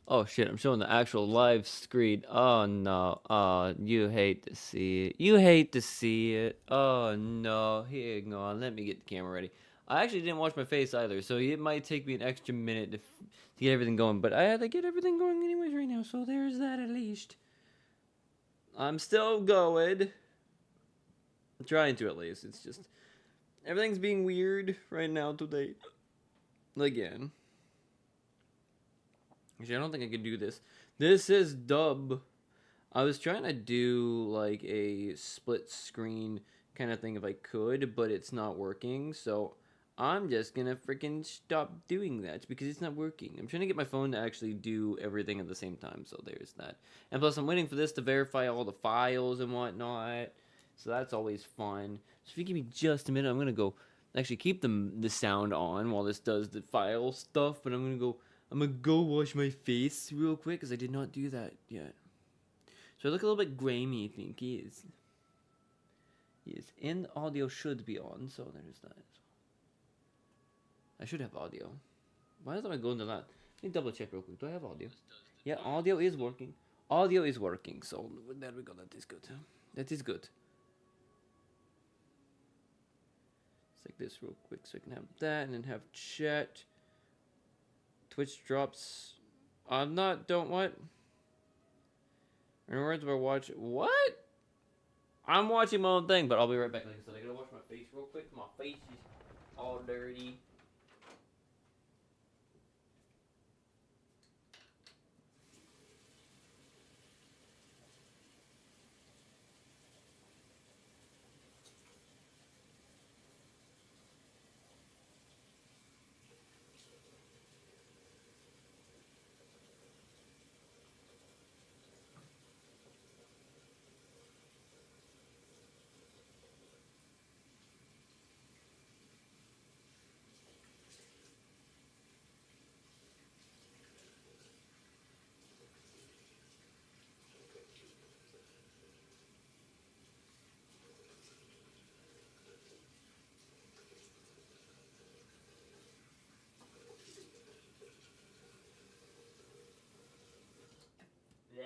Oh shit, I'm showing the actual live screen. Oh no. Oh, you hate to see it. You hate to see it. Oh no. Hang on. Let me get the camera ready. I actually didn't wash my face either, so it might take me an extra minute to get everything going, but I had to get everything going anyways right now, so there's that at least. I'm still going. I'm trying to at least. It's just everything's being weird right now today. Again. Actually, I don't think I can do this. This is dub. I was trying to do like a split screen kind of thing if I could, but it's not working. So I'm just gonna freaking stop doing that because it's not working. I'm trying to get my phone to actually do everything at the same time. So there's that. And plus, I'm waiting for this to verify all the files and whatnot. So that's always fun. So if you give me just a minute, I'm gonna go actually keep the sound on while this does the file stuff. But I'm gonna go wash my face real quick because I did not do that yet. So I look a little bit grimy, I think he is. He is. And audio should be on, so there's that. I should have audio. Why doesn't I go into that? Let me double check real quick. Do I have audio? Yeah, audio is working. Audio is working, so there we go. That is good. That is good. Let's take this real quick so I can have that and then have chat. Twitch drops. I'm not, don't what? In words, I watch. What? I'm watching my own thing, but I'll be right back. Like I said, I gotta wash my face real quick. My face is all dirty. Yeah.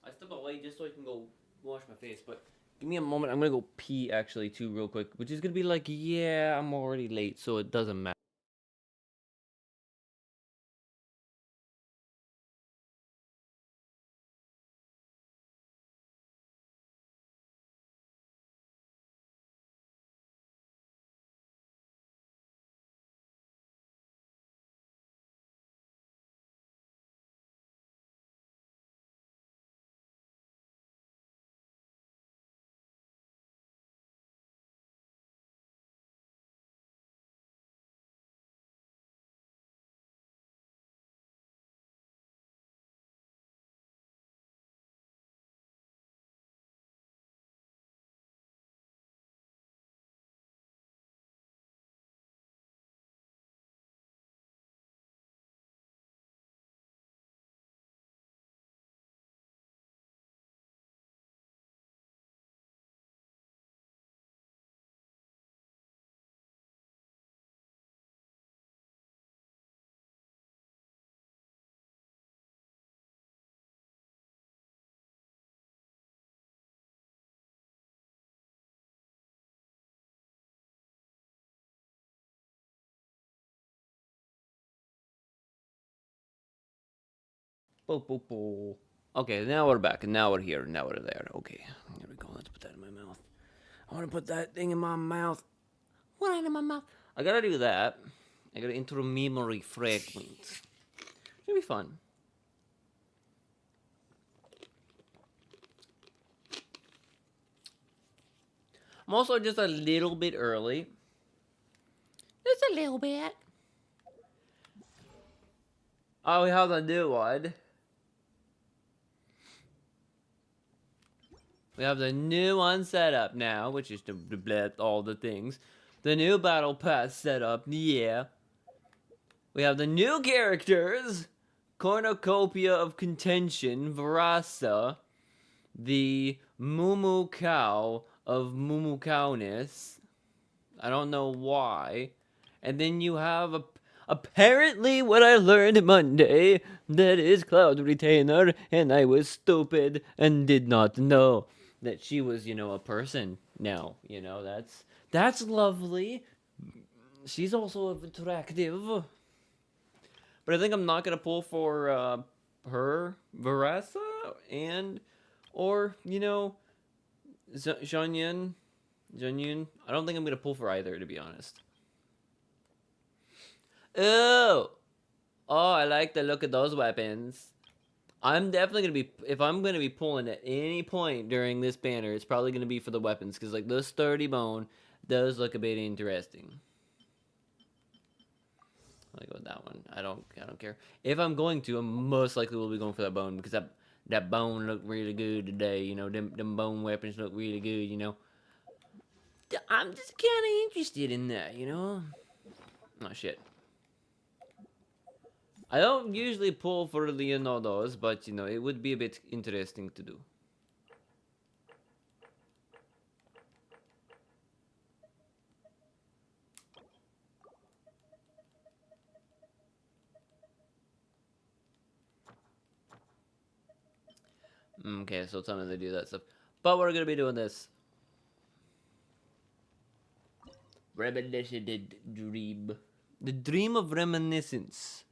I stepped away just so I can go wash my face, but give me a moment. I'm gonna go pee actually too real quick, which is gonna be like, yeah, I'm already late, so it doesn't matter. Boop, boop, boop. Okay, now we're back, and now we're here, and now we're there. Okay, here we go. Let's put that in my mouth. I want to put that thing in my mouth. What in my mouth? I gotta do that. I gotta enter memory fragments. It'll be fun. I'm also just a little bit early. Just a little bit. Oh, we have the new one. We have the new one set up now, which is all the things. The new battle pass set up, yeah. We have the new characters. cornucopia of contention, Varasa, the Mumu cow of Mumu cowness. I don't know why. And then you have apparently what I learned Monday, that is Cloud Retainer, and I was stupid and did not know that she was, a person now. That's lovely. She's also attractive. But I think I'm not gonna pull for her, Varasa, or Zhanyun. Zhanyun. I don't think I'm gonna pull for either, to be honest. Oh, I like the look of those weapons. I'm definitely gonna be, if I'm gonna be pulling at any point during this banner, it's probably gonna be for the weapons, because like the sturdy bone does look a bit interesting. I'll go with that one. I don't care. If I'm going to, I most likely will be going for that bone, because that bone looked really good today. Them bone weapons look really good. I'm just kind of interested in that. Oh shit. I don't usually pull for Leonardo's, but it would be a bit interesting to do. Okay, so tell me to do that stuff. But we're gonna be doing this. Reminiscent dream. The dream of reminiscence.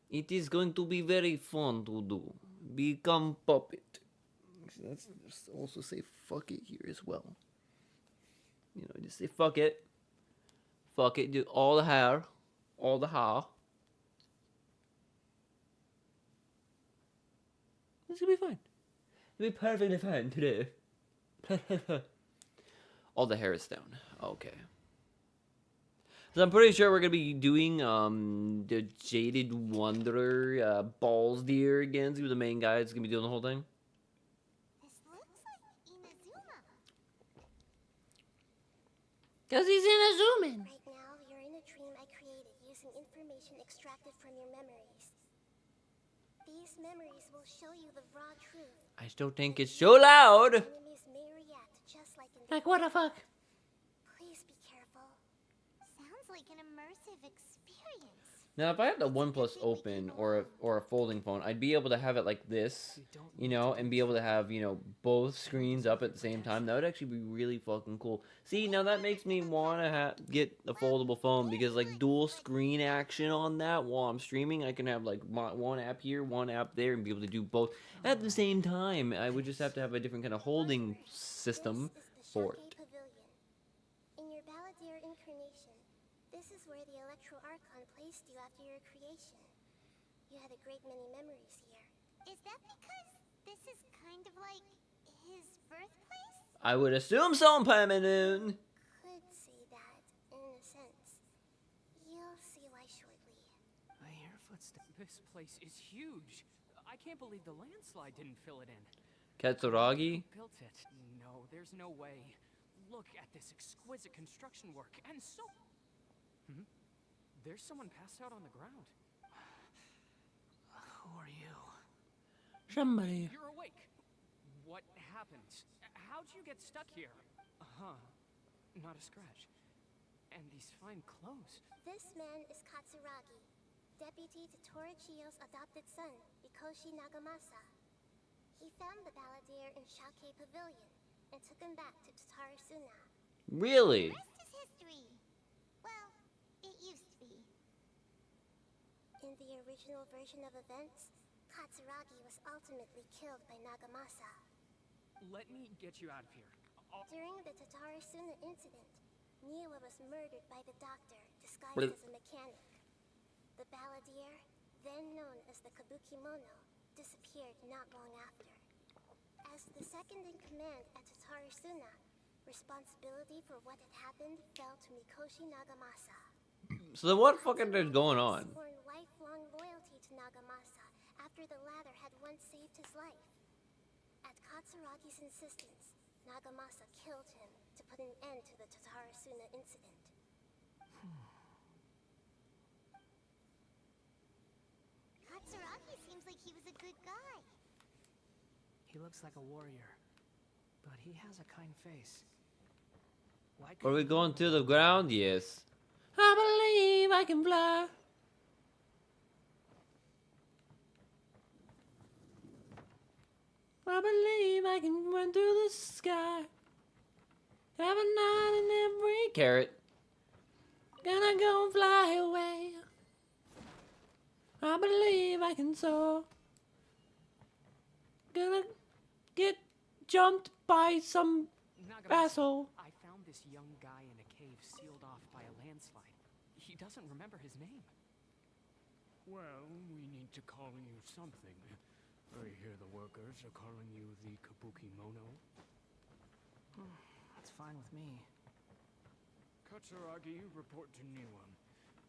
It is going to be very fun to do. Become puppet. Let's also say fuck it here as well. Just say fuck it. Fuck it. Do all the hair. All the hair. It's gonna be fine. It'll be perfectly fine today. All the hair is down. Okay. So I'm pretty sure we're gonna be doing the Jaded Wanderer Balls Deer again. See the main guy is gonna be doing the whole thing. This looks like Inazuma. Cause he's in a zoom in. Right now, you're in a dream I created using information extracted from your memories. These memories will show you the raw truth. I still think it's so loud. Enemies may react just like in the Like what the fuck? Please be careful. Sounds like an immersive experience. Now, if I had the OnePlus Open or a folding phone, I'd be able to have it like this, and be able to have, both screens up at the same time. That would actually be really fucking cool. See, now that makes me want to get the foldable phone, because like dual screen action on that while I'm streaming, I can have like one app here, one app there, and be able to do both at the same time. I would just have to have a different kind of holding system for it. In your Balladeer incarnation, this is where the Electro Archon placed you after your creation. You had a great many memories here. Is that because this is kind of like his birthplace? I would assume so, Paimon. Could say that, in a sense. You'll see why shortly. I hear footsteps. This place is huge. I can't believe the landslide didn't fill it in. Katsuragi? Built it. No, there's no way. Look at this exquisite construction work, and so... There's someone passed out on the ground. Who are you? Somebody. You're awake. What happened? How'd you get stuck here? Not a scratch. And these fine clothes. This man is Katsuragi, deputy to Torichiyo's adopted son, Mikoshi Nagamasa. He found the Balladeer in Shake Pavilion and took him back to Tatarasuna. Really? The rest is history. Well, it used to be. In the original version of events, Katsuragi was ultimately killed by Nagamasa. Let me get you out of here. During the Tatarasuna incident, Niwa was murdered by the doctor, disguised as a mechanic. The Balladeer, then known as the Kabukimono, disappeared not long after. As the second in command at Tatarasuna, responsibility for what had happened fell to Mikoshi Nagamasa. So then what fucking is going on? Sworn lifelong loyalty to Nagamasa after the latter had once saved his life. At Katsuragi's insistence, Nagamasa killed him to put an end to the Tatarasuna incident. good guy. He looks like a warrior, but he has a kind face. Why Are we couldn't going he to the go ground? Yes. I believe I can fly. I believe I can run through the sky. Have a night in every carrot. Gonna go and fly away. I believe I can soar. Gonna get jumped by some Not gonna lie, asshole. I found this young guy in a cave sealed off by a landslide. He doesn't remember his name. Well, we need to call you something. I hear the workers are calling you the Kabuki Mono. That's fine with me. Katsuragi, report to Niwa.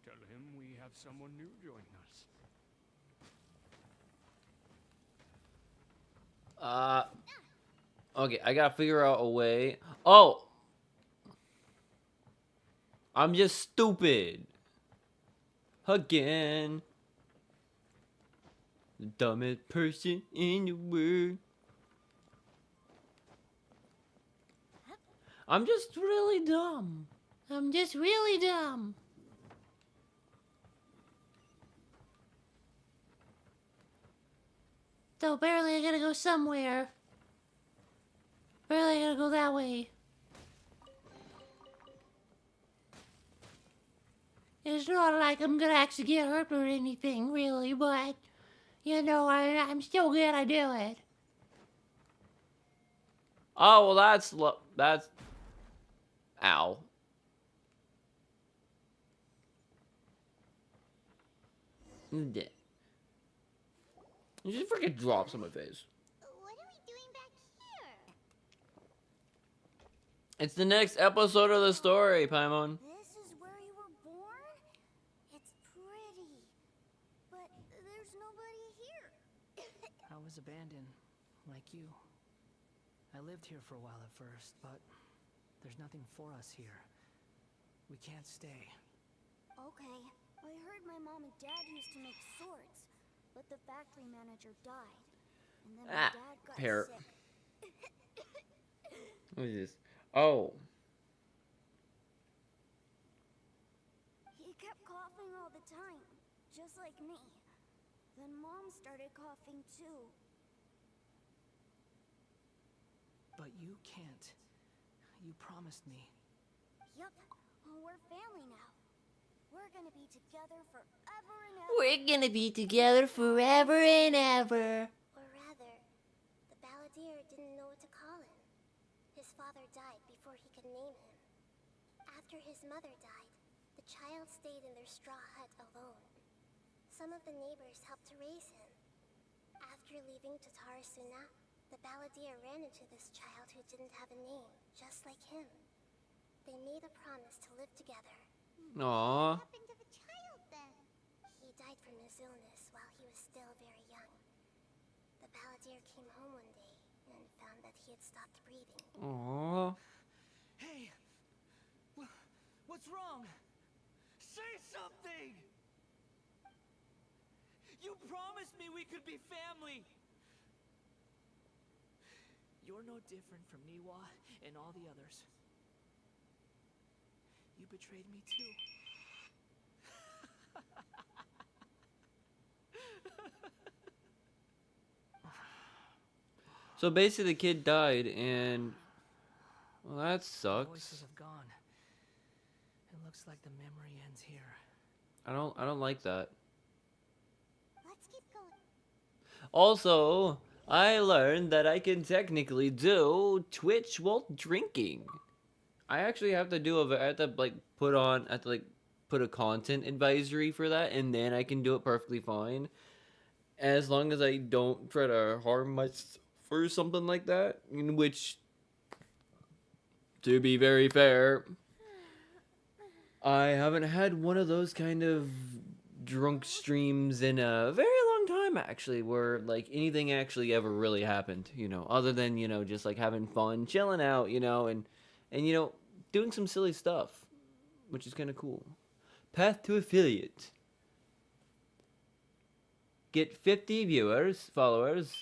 Tell him we have someone new joining us. Okay, I gotta figure out a way. Oh! I'm just stupid. Again. The dumbest person in the world. I'm just really dumb. I'm just really dumb. So apparently I gotta go somewhere. Apparently I gotta go that way. It's not like I'm gonna actually get hurt or anything, really, but, you know, I'm still gonna do it. Oh, well, that's... Ow. You just freaking drops on my face. What are we doing back here? It's the next episode of the story, Paimon. This is where you were born? It's pretty. But there's nobody here. I was abandoned, like you. I lived here for a while at first, but there's nothing for us here. We can't stay. Okay. I heard my mom and dad used to make swords, but the factory manager died. And then my dad got parrot. sick. What is this? Oh. He kept coughing all the time, just like me. Then Mom started coughing too. But you can't. You promised me. Yup, we're family now. We're gonna be together forever and ever. We're gonna be together forever and ever. Or rather, the balladeer didn't know what to call him. His father died before he could name him. After his mother died, the child stayed in their straw hut alone. Some of the neighbors helped to raise him. After leaving Tatarasuna, the balladeer ran into this child who didn't have a name, just like him. They made a promise to live together. Aww. What happened to the child then? He died from his illness while he was still very young. The balladeer came home one day and found that he had stopped breathing. Aww. Hey! What's wrong? Say something! You promised me we could be family! You're no different from Niwa and all the others. You betrayed me too. So basically the kid died and... Well, that The sucks. voices have gone. It looks like the memory ends here. I don't like that. Let's keep going. Also, I learned that I can technically do Twitch while drinking. I actually have to do I have to put a content advisory for that, and then I can do it perfectly fine. As long as I don't try to harm myself or something like that. In which, to be very fair, I haven't had one of those kind of drunk streams in a very long time, actually, where anything actually ever really happened, other than, just having fun, chilling out, and doing some silly stuff, which is kind of cool. Path to affiliate. get 50 viewers, followers,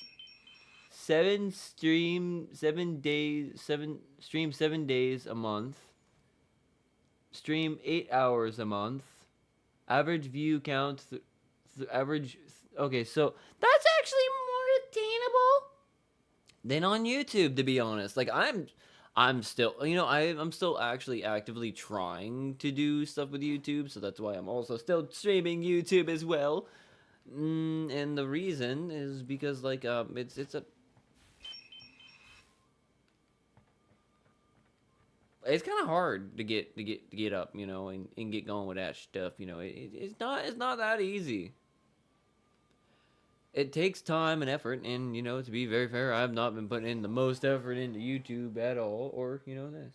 7 days a month, stream 8 hours a month, average view count, average. Okay, so that's actually more attainable than on YouTube, to be honest. Like I'm still, I'm still actually actively trying to do stuff with YouTube, so that's why I'm also still streaming YouTube as well. And the reason is because like it's kind of hard to get up, and get going with that stuff. It's not that easy. It takes time and effort, and to be very fair, I've not been putting in the most effort into YouTube at all, or this.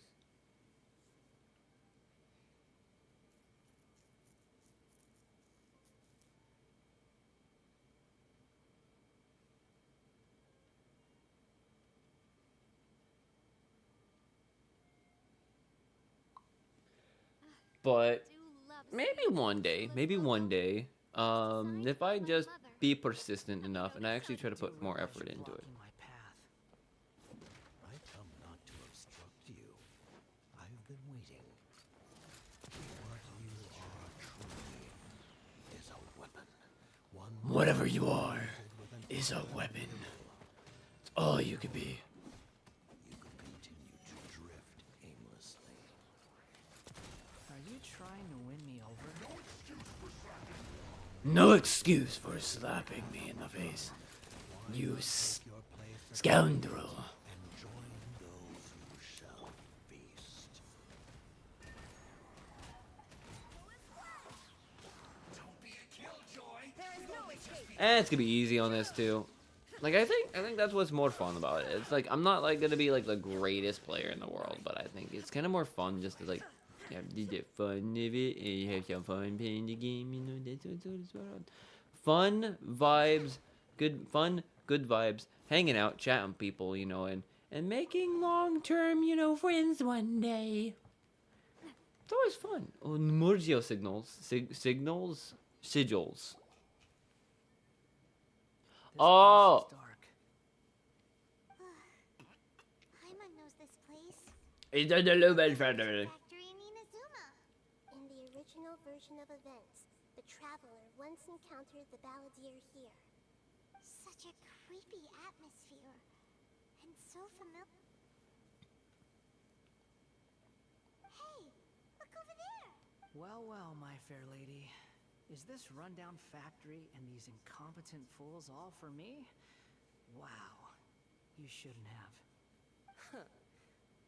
But maybe one day, if I just be persistent enough and I actually try to put more effort into it. My path. I come not to obstruct you. I've been waiting. What you are truly is a weapon. One Whatever you are is a weapon. It's all you could be. you could continue to drift aimlessly. Are you trying to win me over? No excuse for slapping me in the face, you Your place scoundrel. and join those who shall feast. And it's gonna be easy on this too. Like I think that's what's more fun about it. It's like I'm not like gonna be like the greatest player in the world, but I think it's kind of more fun just to like get fun of it and have some fun playing the game. That's what it's about. Fun vibes, good vibes, hanging out, chatting with people, and making long-term, friends one day. It's always fun. Oh, Murgio sigils. This Oh. place is dark. Paimon knows this place. It's a little bit further. Factory in Inazuma. In the original version of events, the traveler once encountered the balladeer here. Such a creepy atmosphere. And so familiar. Hey, look over there. Well, well, my fair lady. Is this rundown factory and these incompetent fools all for me? Wow. You shouldn't have.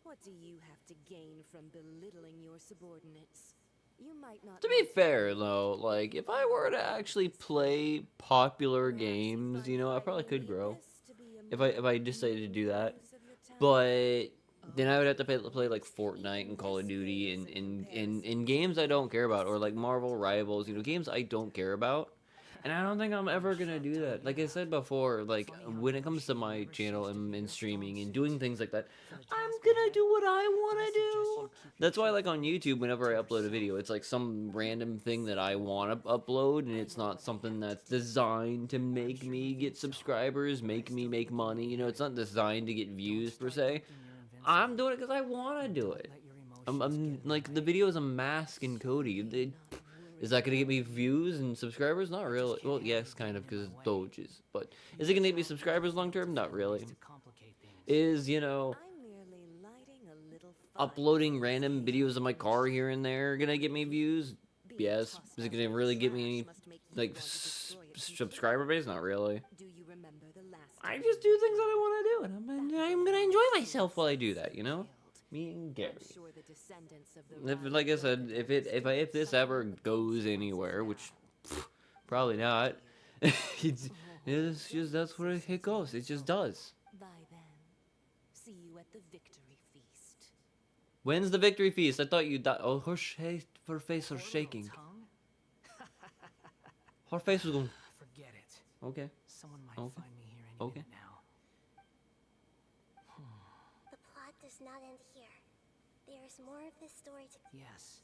What do you have to gain from belittling your subordinates? You might not. To be fair, though, like, if I were to actually play popular games, I probably could grow. If I decided to do that. But then I would have to play like Fortnite and Call of Duty and games I don't care about, or like Marvel Rivals, games I don't care about. And I don't think I'm ever gonna do that. Like I said before, like when it comes to my channel and streaming and doing things like that, I'm gonna do what I wanna do. That's why, like on YouTube, whenever I upload a video, it's like some random thing that I wanna upload, and it's not something that's designed to make me get subscribers, make me make money. It's not designed to get views per se. I'm doing it because I wanna do it. I'm like, the video is a mask and Cody. Is that going to get me views and subscribers? Not really. Well, yes, kind of, because Doges. But is it going to get me subscribers long term? Not really. Is, I'm merely lighting a little fire uploading random videos of my car here and there going to get me views? Yes. Is it going to really get me any, like, subscriber base? Not really. Do you remember the last I just do things that I want to do, and I'm going to enjoy myself while I do that, Me and Gary. I'm sure the descendants of the If, like I said, if this ever goes anywhere, which probably not, it's just that's where it goes. It just does. By then, see you at the victory feast. When's the victory feast? I thought you died. Oh, her face was shaking. Her face was going. Forget it. Okay. Someone might Okay. find me here any Okay. minute now. The plot does not end here. There is more of this story to. Yes.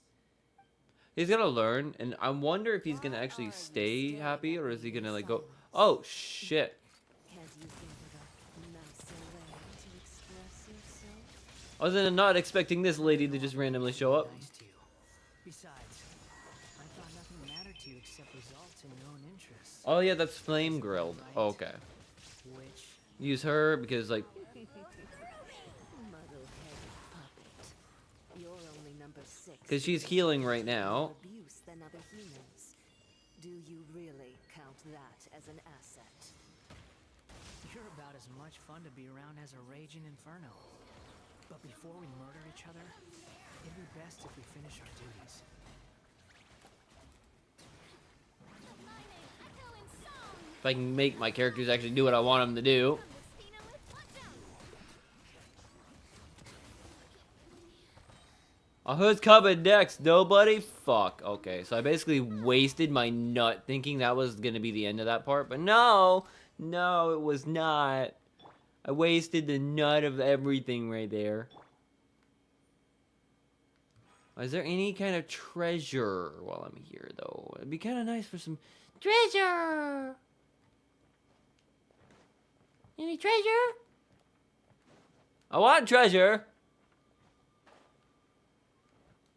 He's gonna learn, and I wonder if he's gonna actually stay happy, or is he gonna like go? Oh shit. Can't you think of a nicer way to express yourself? I was not expecting this lady to just randomly show up. Nice to you. Besides, I thought nothing mattered to you except results and your own interests. Oh yeah, that's flame grilled. Oh, okay. Which Use her because like Muddle-headed puppet. You're only number 6. because she's healing right now. Abuse than other humans. Do you really count that as an asset? you're about as much fun to be around as a raging inferno. But before we murder each other, it'd be best if we finish our duties. If I can make my characters actually do what I want them to do. Oh, who's coming next? Nobody? Fuck. Okay, so I basically wasted my nut thinking that was gonna be the end of that part, but no! No, it was not. I wasted the nut of everything right there. Is there any kind of treasure while I'm here, though? It'd be kind of nice for some treasure! Any treasure? I want treasure!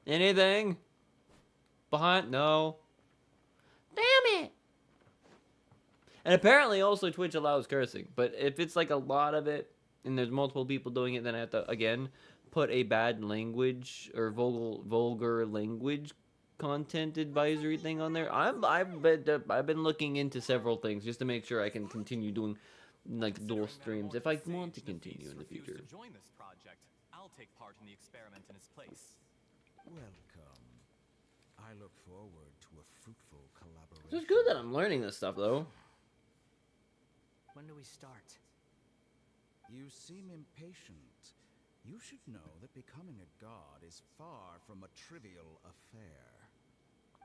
Anything? Behind? No. Damn it! And apparently also Twitch allows cursing. But if it's like a lot of it, and there's multiple people doing it, then I have to, again, put a bad language or vulgar language content advisory thing on there. I've been looking into several things just to make sure I can continue doing like dual streams if I want to continue in the future. To join this project, I'll take part in the experiment in his place. Welcome. I look forward to a fruitful collaboration. It's good that I'm learning this stuff though. When do we start? You seem impatient. You should know that becoming a god is far from a trivial affair.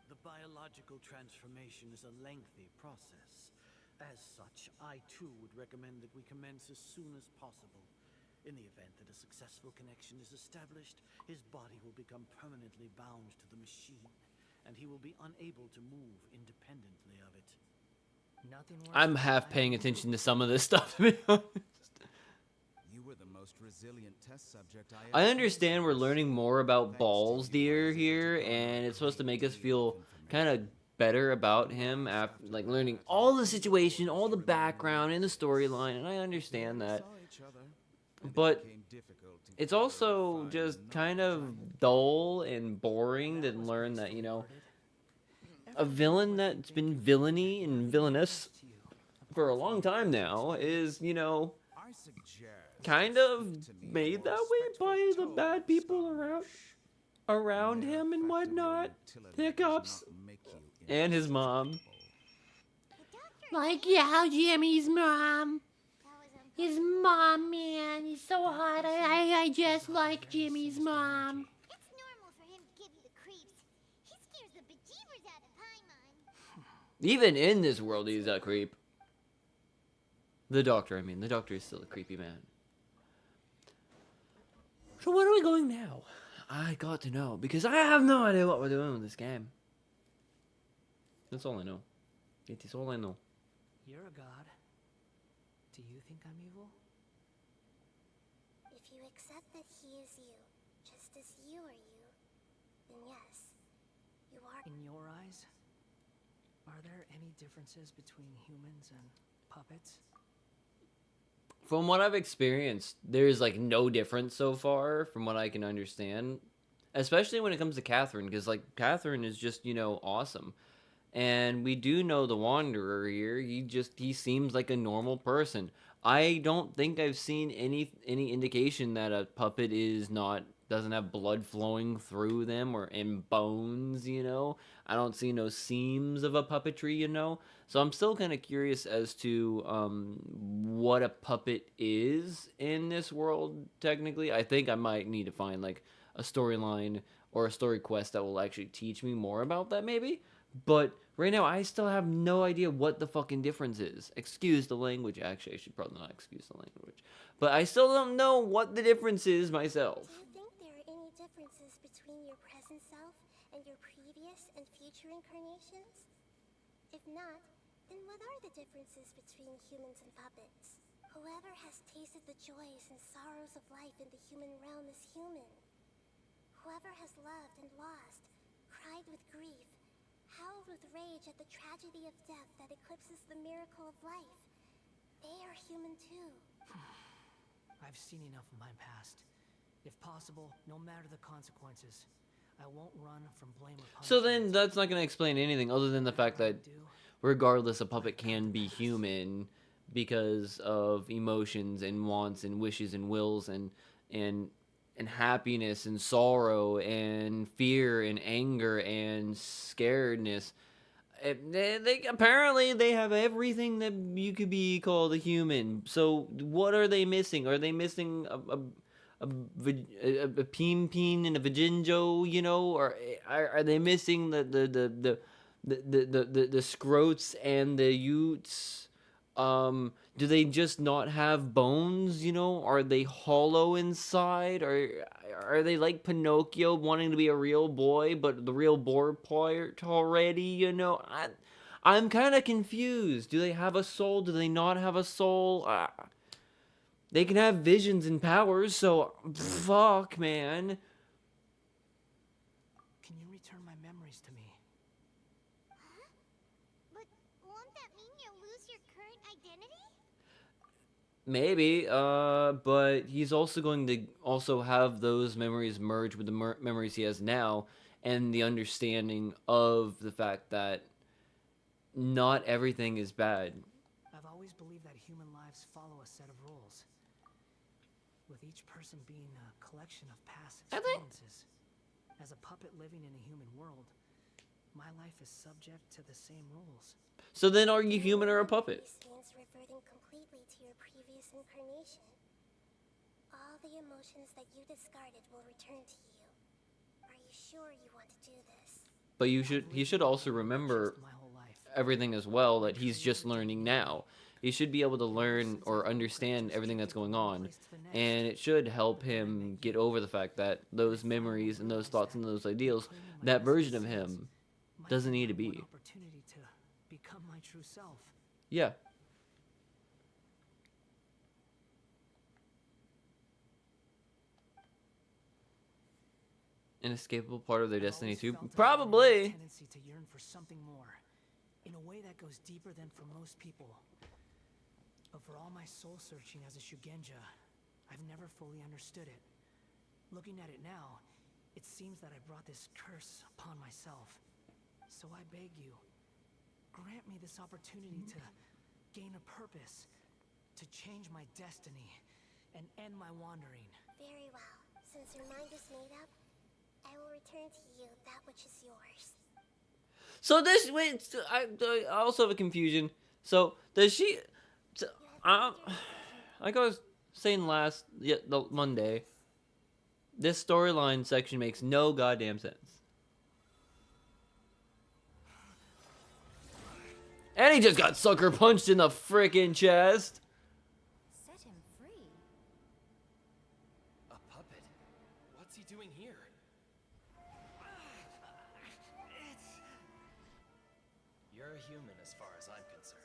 The biological transformation is a lengthy process. As such, I too would recommend that we commence as soon as possible. In the event that a successful connection is established, his body will become permanently bound to the machine, and he will be unable to move independently of it. Nothing worse I'm than half dying. paying attention to some of this stuff, to be honest. You were the most resilient test subject I understand we're learning more about Balls Deer here, and it's supposed to make us feel kind of better about him after like learning all the situation, all the background and the storyline, and I understand that. But it's also just kind of dull and boring to learn that, you know, a villain that's been villainy and villainous for a long time now is, you know, kind of made that way by the bad people around him and whatnot. Hiccups. And his mom. Like, yeah, Jimmy's mom. His mom, man, he's so hot. I just like Jimmy's mom. It's normal for him to give you the creeps. He scares the bejeebers out of Paimon. Even in this world, he's a creep. The Doctor, I mean. The Doctor is still a creepy man. So where are we going now? I got to know, because I have no idea what we're doing with this game. That's all I know. It is all I know. You're a god. Do you think I'm evil? If you accept that he is you, just as you are you, then yes, you are. In your eyes, are there any differences between humans and puppets? From what I've experienced, there's like no difference so far from what I can understand. Especially when it comes to Catherine, because like Catherine is just, you know, awesome. And we do know the Wanderer here. He seems like a normal person. I don't think I've seen any indication that a puppet doesn't have blood flowing through them or in bones, you know. I don't see no seams of a puppetry, you know. So I'm still kind of curious as to what a puppet is in this world, technically. I think I might need to find like a storyline or a story quest that will actually teach me more about that, maybe. But right now, I still have no idea what the fucking difference is. Excuse the language. Actually, I should probably not excuse the language. But I still don't know what the difference is myself. Do you think there are any differences between your present self and your previous and future incarnations? If not, Then what are the differences between humans and puppets? Whoever has tasted the joys and sorrows of life in the human realm is human. Whoever has loved and lost, cried with grief, howled with rage at the tragedy of death that eclipses the miracle of life, they are human too. I've seen enough of my past. If possible, no matter the consequences, I won't run from blame or punishment. So then that's not going to explain anything other than the fact that regardless, a puppet can be human because of emotions and wants and wishes and wills and happiness and sorrow and fear and anger and scaredness. They apparently they have everything that you could be called a human. So what are they missing? Are they missing a peen and a vajinjo? You know, or are they missing the scrotes and the utes? Do they just not have bones? You know, are they hollow inside? Or are they like Pinocchio wanting to be a real boy, but the real boy part already? You know, I'm kind of confused. Do they have a soul? Do they not have a soul? They can have visions and powers, so fuck, man. Can you return my memories to me? Huh? But won't that mean you'll lose your current identity? Maybe, but he's also going to also have those memories merge with the memories he has now, and the understanding of the fact that not everything is bad. I've always believed that human lives follow a set of rules, with each person being a collection of past experiences. As a puppet living in a human world, my life is subject to the same rules. So then are you human or a puppet? Means reverting completely to your previous incarnation. All the emotions that you discarded will return to you. Are you sure you want to do this? But he should also remember everything as well that he's just learning now. He should be able to learn or understand everything that's going on, and it should help him get over the fact that those memories and those thoughts and those ideals, that version of him doesn't need to be. Opportunity to become my true self. Yeah. Inescapable part of their destiny too. Probably. Tendency to yearn for something more, in a way that goes deeper than for most people. But for all my soul searching as a Shugenja, I've never fully understood it. Looking at it now, it seems that I brought this curse upon myself. So I beg you, grant me this opportunity to gain a purpose, to change my destiny, and end my wandering. Very well. Since your mind is made up, I will return to you that which is yours. So this, wait, I also have a confusion. So does she? So, like I was saying the Monday, this storyline section makes no goddamn sense. And he just got sucker punched in the frickin' chest. Set him free. A puppet? What's he doing here? You're a human as far as I'm concerned.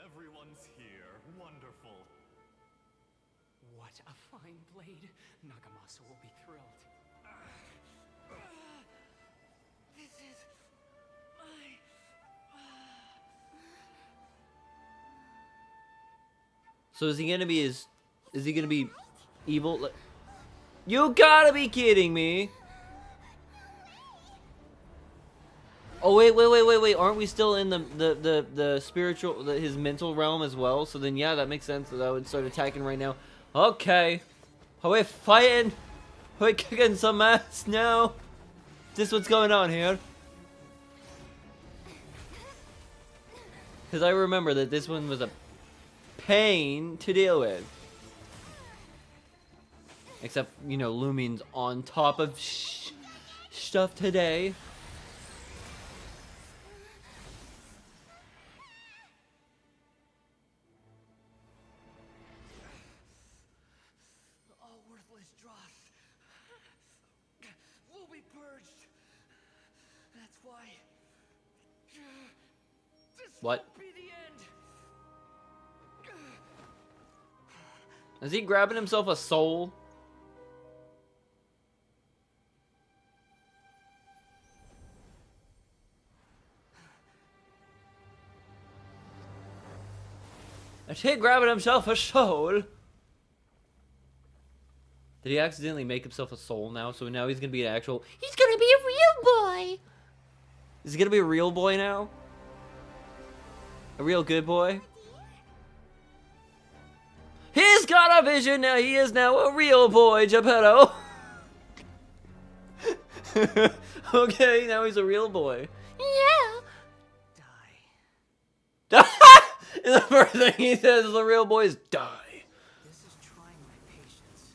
Everyone's here. Wonderful. What a fine blade. Nagamasa will be thrilled. This is my... So is he gonna be is he gonna be evil? You gotta be kidding me! Oh wait! Aren't we still in the spiritual, his mental realm as well? So then yeah, that makes sense that I would start attacking right now. Okay, are we fighting? Are we kicking some ass now? Is this what's going on here? Because I remember that this one was a pain to deal with. Except, you know, Lumine's on top of stuff today. All worthless dross will be purged. That's why What? Be the end. Is he grabbing himself a soul? Is he grabbing himself a soul? Did he accidentally make himself a soul now? So now he's gonna be an actual... He's gonna be a real boy! Is he gonna be a real boy now? A real good boy? He's got a vision now! He is now a real boy, Geppetto! Okay, now he's a real boy. Yeah! Die. And the first thing he says is the real boy is die. This is trying my patience.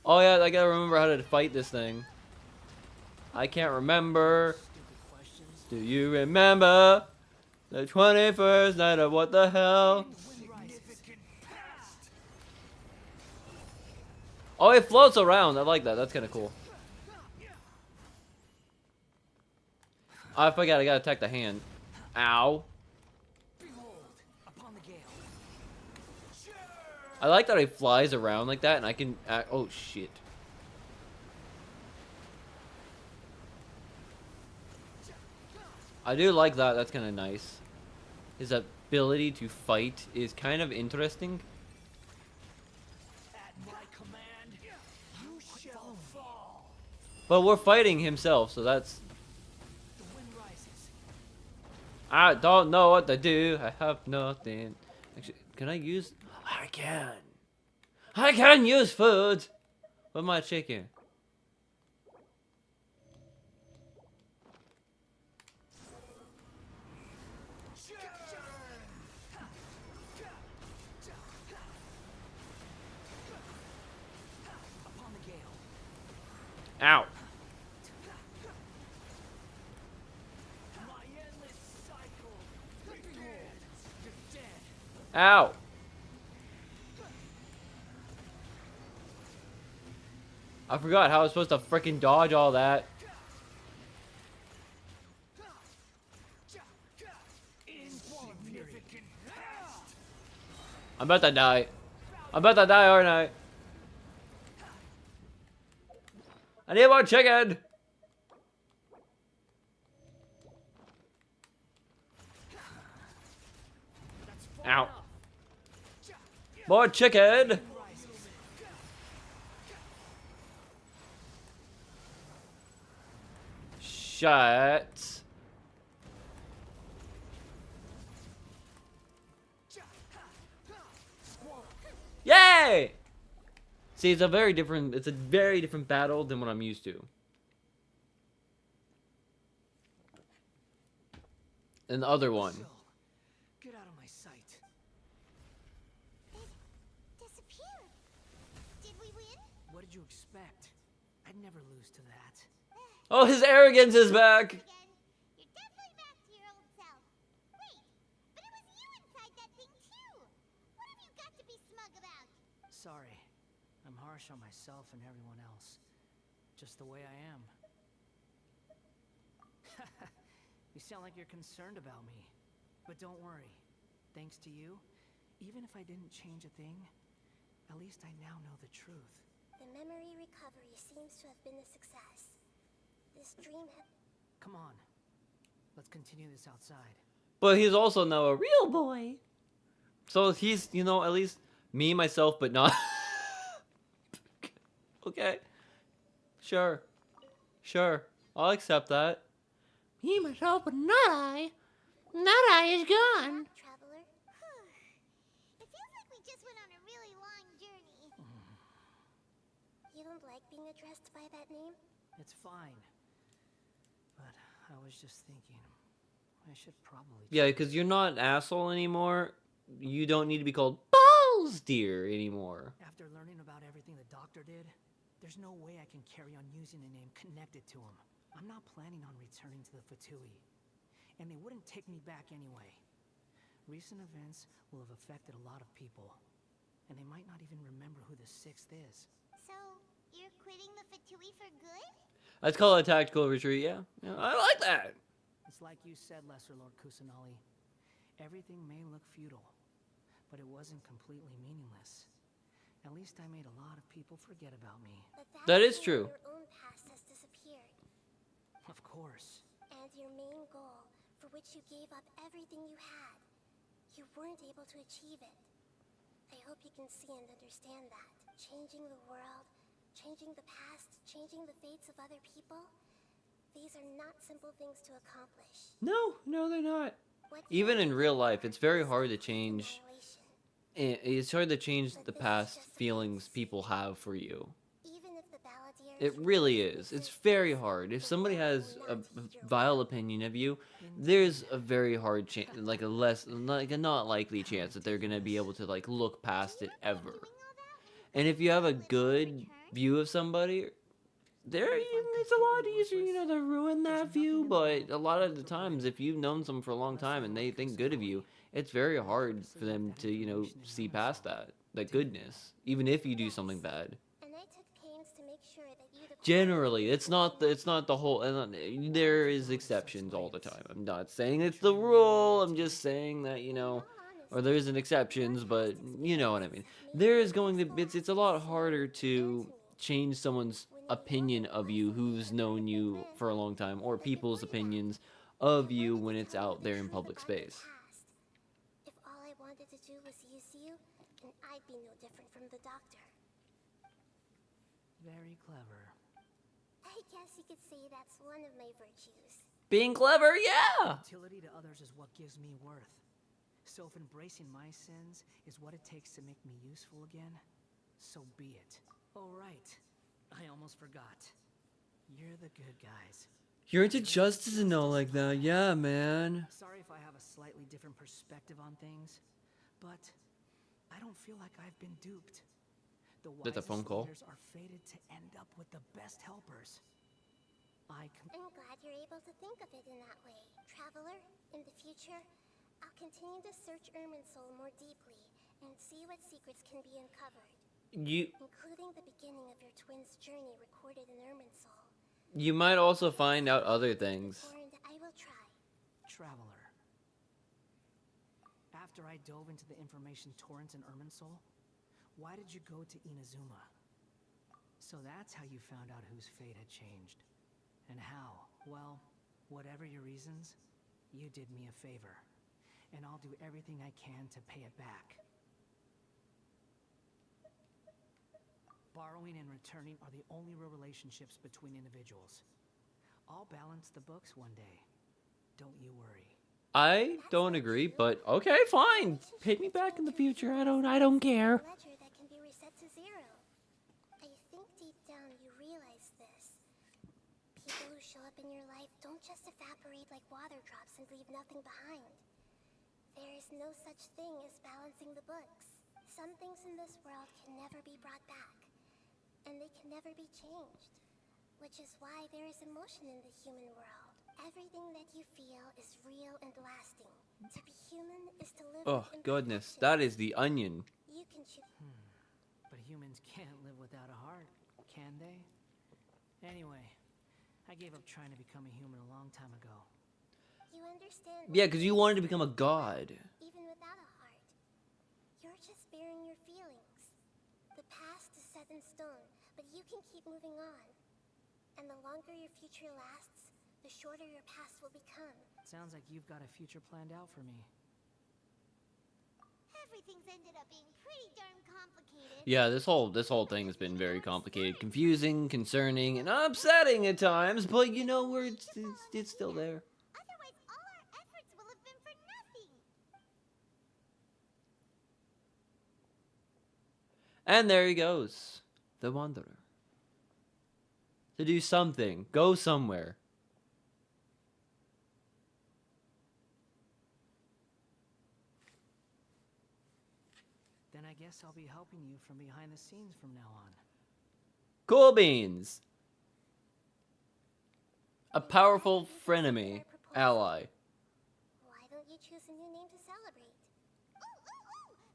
Oh yeah, I gotta remember how to fight this thing. I can't remember. Stupid questions. Do you remember the 21st night of what the hell? Oh, it floats around. I like that. That's kind of cool. I forgot. I gotta attack the hand. Ow. Behold, upon the gale. I like that he flies around like that, and I can. Oh shit. I do like that. That's kind of nice. His ability to fight is kind of interesting. At my command, you shall fall. But we're fighting himself, so that's... The wind rises. I don't know what to do. I have nothing. Actually, can I use... I can. I can use food. What am I chicken? Upon the gale. Ow. My endless cycle. Behold, you're dead. Ow. I forgot how I was supposed to freaking dodge all that. Insignificant. I'm about to die. I'm about to die, aren't I? I need more chicken. Ow. More chicken. Shut. Yay! See, it's a very different battle than what I'm used to. And the other one. Get out of my sight. It disappeared. Did we win? What did you expect? I'd never lose to that. Oh, his arrogance is back. Again, you're definitely back to your old self. Wait, but it was you inside that thing too. What have you got to be smug about? Sorry. I'm harsh on myself and everyone else. Just the way I am. You sound like you're concerned about me. But don't worry. Thanks to you, even if I didn't change a thing, at least I now know the truth. The memory recovery seems to have been a success. This dream had... Come on. Let's continue this outside. But he's also now a real boy. So he's, you know, at least me, myself, but not... Okay. Sure. Sure. I'll accept that. Me, myself, but not I. Not I is gone. Traveler? It feels like we just went on a really long journey. You don't like being addressed by that name? It's fine. But I was just thinking, I should probably... Yeah, because you're not an asshole anymore. You don't need to be called Balls Dear anymore. After learning about everything the doctor did, there's no way I can carry on using a name connected to him. I'm not planning on returning to the Fatui, and they wouldn't take me back anyway. Recent events will have affected a lot of people, and they might not even remember who the 6th is. So, you're quitting the Fatui for good? Let's call it a tactical retreat, yeah. I like that. It's like you said, Lesser Lord Kusanali. Everything may look futile, but it wasn't completely meaningless. At least I made a lot of people forget about me. But That is means true. your own past has disappeared. Of course. And your main goal, for which you gave up everything you had, you weren't able to achieve it. I hope you can see and understand that. Changing the world, changing the past, changing the fates of other people, these are not simple things to accomplish. No, they're not. What Even you in did real life, before it's very is hard to complete change. annihilation. It's hard to change But the this is past just a feelings phase. people have for you. Even if the Balladeers It really refuse to is. It's resist very this, hard. If the somebody world has will a not heed your vile will. opinion of you, Indeed. there's a very hard chance, like a not likely chance that they're gonna be able to like look past it ever. And if you have a good view of somebody, it's a lot easier, to ruin that view. But a lot of the times, if you've known someone for a long time and they think good of you, it's very hard for them to, see past that goodness, even if you do something bad. And I took pains to make sure that you Generally, it's not the whole. And there is exceptions all the time. I'm not saying it's the rule. I'm just saying that or there's an exceptions, but you know what I mean. There is going to it's a lot harder to change someone's opinion of you who's known you for a long time, or people's opinions of you when it's out there in public space. If all I wanted to do was use you, then I'd be no different from the doctor. Very clever. I guess you could say that's one of my virtues. Being clever, yeah. Utility to others is what gives me worth. So if embracing my sins is what it takes to make me useful again, so be it. Oh, right. I almost forgot. You're the good guys. You're into justice and all like that, yeah, man. Sorry if I have a slightly different perspective on things, but I don't feel like I've been duped. The That's a wisest phone call. leaders are fated to end up with the best helpers. I'm glad you're able to think of it in that way. Traveler, in the future, I'll continue to search Irminsul more deeply and see what secrets can be uncovered, including the beginning of your twins' journey recorded in Irminsul. You might also find out other things. And I will try. Traveler. After I dove into the information torrents in Irminsul, why did you go to Inazuma? So that's how you found out whose fate had changed. And how? Well, whatever your reasons, you did me a favor. And I'll do everything I can to pay it back. Borrowing and returning are the only real relationships between individuals. I'll balance the books one day. Don't you worry. I don't agree, but okay, fine. Pay me back in the future. I don't care. Ledger that can be reset to zero. I think deep down you realize this. People who show up in your life don't just evaporate like water drops and leave nothing behind. There is no such thing as balancing the books. Some things in this world can never be brought back, and they can never be changed. Which is why there is emotion in the human world. Everything that you feel is real and lasting. To be human is to live Oh, with goodness. imperfections. That is the onion. You can choose. But humans can't live without a heart, can they? Anyway, I gave up trying to become a human a long time ago. You understand? Yeah, because you wanted to become a god. Even without a heart, you're just bearing your feelings. The past is set in stone, but you can keep moving on. And the longer your future lasts, the shorter your past will become. Sounds like you've got a future planned out for me. Everything's ended up being pretty darn complicated. Yeah, this whole thing has been very complicated, confusing, concerning, and upsetting at times. But it's still there. Otherwise, all our efforts will have been for nothing. And there he goes, the Wanderer. To do something, go somewhere. Then I guess I'll be helping you from behind the scenes from now on. Cool beans. A powerful frenemy, ally. Why don't you choose a new name to celebrate?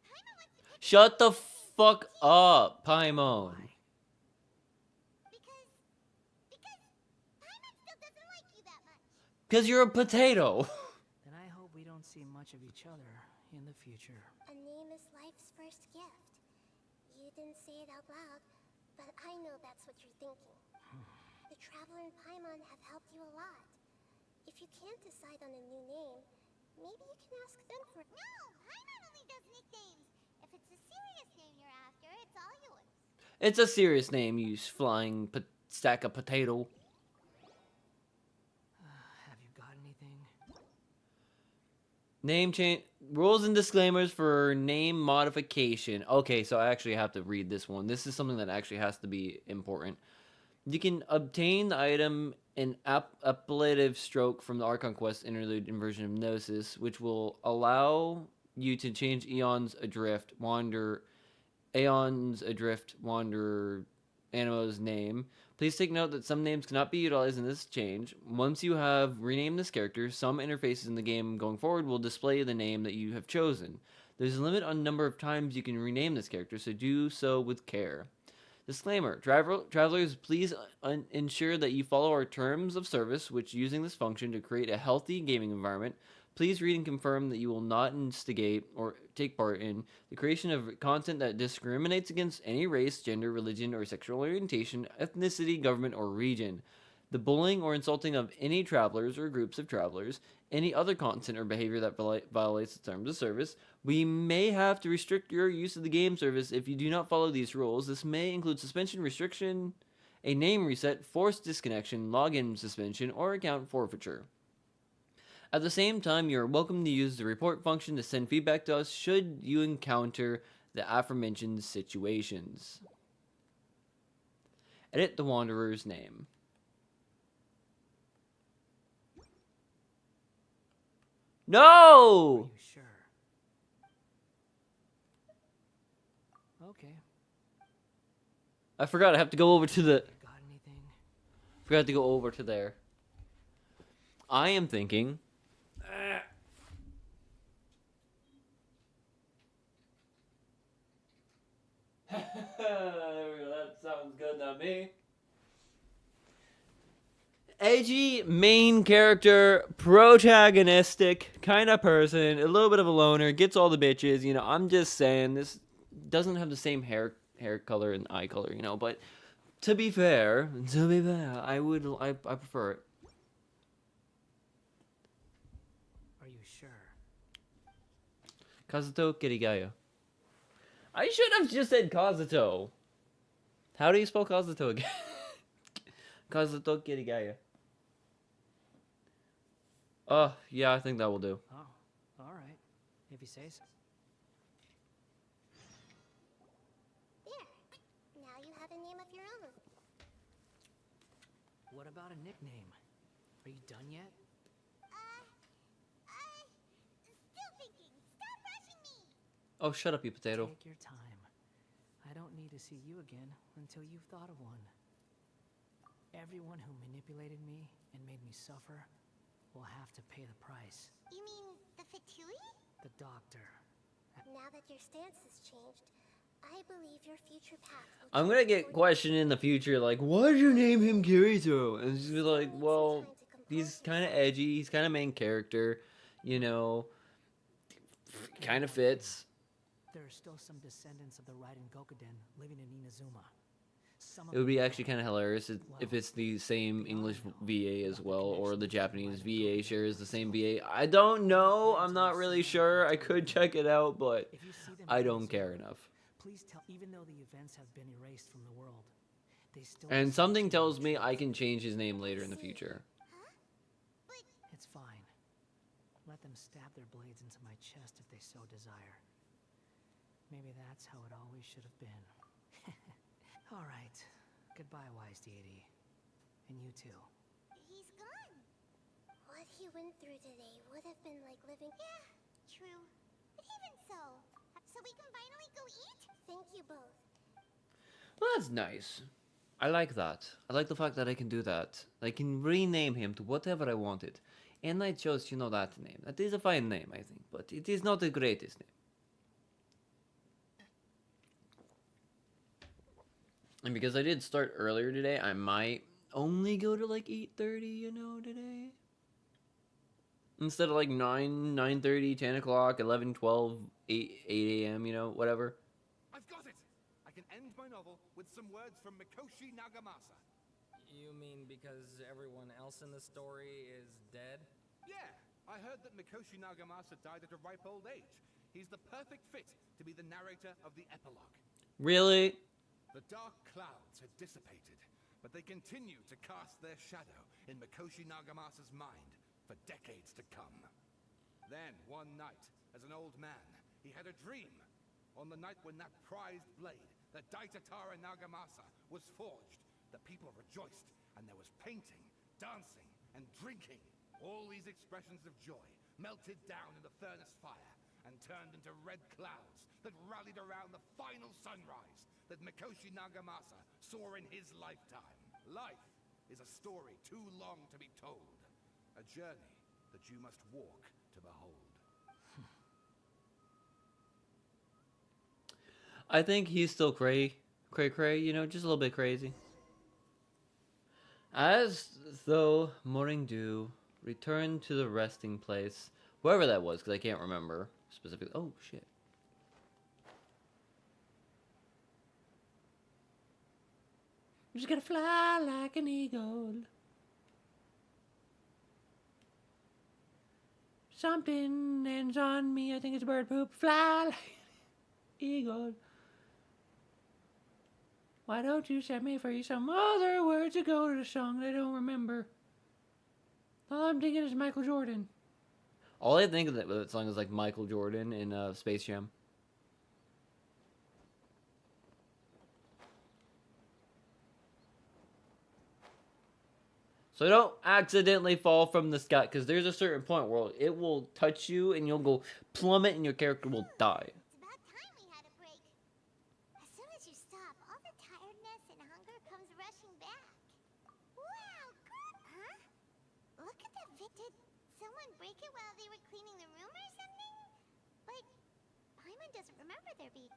Paimon wants to pick Shut the fuck up, Paimon. because Paimon still doesn't like you that much. Because you're a potato. Then I hope we don't see much of each other in the future. A name is life's first gift. You didn't say it out loud, but I know that's what you're thinking. The Traveler and Paimon have helped you a lot. If you can't decide on a new name, maybe you can ask them for... No! Paimon only does nicknames. If it's a serious name you're after, it's all yours. It's a serious name, you flying stack of potato. Have you got anything? Name change rules and disclaimers for name modification. Okay, so I actually have to read this one. This is something that actually has to be important. You can obtain the item in appellative stroke from the Archon Quest interlude inversion of Gnosis, which will allow you to change Aeon's Adrift Wanderer Animo's name. Please take note that some names cannot be utilized in this change. Once you have renamed this character, some interfaces in the game going forward will display the name that you have chosen. There's a limit on the number of times you can rename this character, so do so with care. Disclaimer, travelers, please ensure that you follow our terms of service, which using this function to create a healthy gaming environment. Please read and confirm that you will not instigate or take part in the creation of content that discriminates against any race, gender, religion, or sexual orientation, ethnicity, government, or region. The bullying or insulting of any travelers or groups of travelers, any other content or behavior that violates the terms of service. We may have to restrict your use of the game service if you do not follow these rules. This may include suspension, restriction, a name reset, forced disconnection, login suspension, or account forfeiture. At the same time, you are welcome to use the report function to send feedback to us should you encounter the aforementioned situations. Edit the Wanderer's name. Are No! you sure? Okay. I forgot I have to go over to the... Got anything? Forgot to go over to there. I am thinking... There we go. That sounds good to me. Edgy main character, protagonistic kind of person, a little bit of a loner, gets all the bitches. You know, I'm just saying this doesn't have the same hair color and eye color, you know. But to be fair, I prefer it. Are you sure? Kazuto Kirigaya. I should have just said Kazuto. How do you spell Kazuto again? Kazuto Kirigaya. Oh, yeah, I think that will do. Oh, all right. If you say so. There. Now you have a name of your own. What about a nickname? Are you done yet? Still thinking. Stop rushing me! Oh, shut up, you potato. Take your time. I don't need to see you again until you've thought of one. Everyone who manipulated me and made me suffer will have to pay the price. You mean the Fatui? The doctor. Now that your stance has changed, I believe your future path will I'm gonna get questioned in the future, like, why did you name him Kirito? And she's like, well, he's kind of edgy, he's kind of main character, you know, kind of fits. There are still some descendants of the Raiden Gokuden living in Inazuma. It would be actually kind of hilarious if it's the same English VA as well, or the Japanese VA shares the same VA. I don't know. I'm not really sure. I could check it out, but I don't care enough. Please tell, even though the events have been erased from the world, they still. And something tells me I can change his name later in the future. It's fine. Let them stab their blades into my chest if they so desire. Maybe that's how it always should have been. All right. Goodbye, wise deity. And you too. He's gone. What he went through today would have been like living... Yeah, true. But even so, we can finally go eat? Thank you both. Well, that's nice. I like that. I like the fact that I can do that. I can rename him to whatever I wanted. And I chose, that name. That is a fine name, I think. But it is not the greatest name. And because I did start earlier today, I might only go to like 8:30, today. Instead of like 9, 9:30, 10 o'clock, 11, 12, 8 a.m., you know, whatever. I've got it! I can end my novel with some words from Mikoshi Nagamasa. You mean because everyone else in the story is dead? Yeah, I heard that Mikoshi Nagamasa died at a ripe old age. He's the perfect fit to be the narrator of the epilogue. Really? The dark clouds had dissipated, but they continue to cast their shadow in Mikoshi Nagamasa's mind for decades to come. Then, one night, as an old man, he had a dream. On the night when that prized blade, the Daitatara Nagamasa, was forged, the people rejoiced, and there was painting, dancing, and drinking. All these expressions of joy melted down in the furnace fire and turned into red clouds that rallied around the final sunrise that Mikoshi Nagamasa saw in his lifetime. Life is a story too long to be told, a journey that you must walk to behold. I think he's still cray, you know, just a little bit crazy. As though morning dew returned to the resting place, wherever that was, because I can't remember specifically. Oh, shit. I'm just gonna fly like an eagle. Something lands on me, I think it's bird poop. Fly like an eagle. Why don't you set me free? Some other words that go to the song that I don't remember. All I'm thinking is Michael Jordan. All I think of that song is like Michael Jordan in Space Jam. So don't accidentally fall from the sky, because there's a certain point where it will touch you and you'll go plummet and your character will die. It's about time we had a break. As soon as you stop, all the tiredness and hunger comes rushing back. Wow, good, huh? Look at that did someone break it while they were cleaning the room or something? But Paimon doesn't remember there being...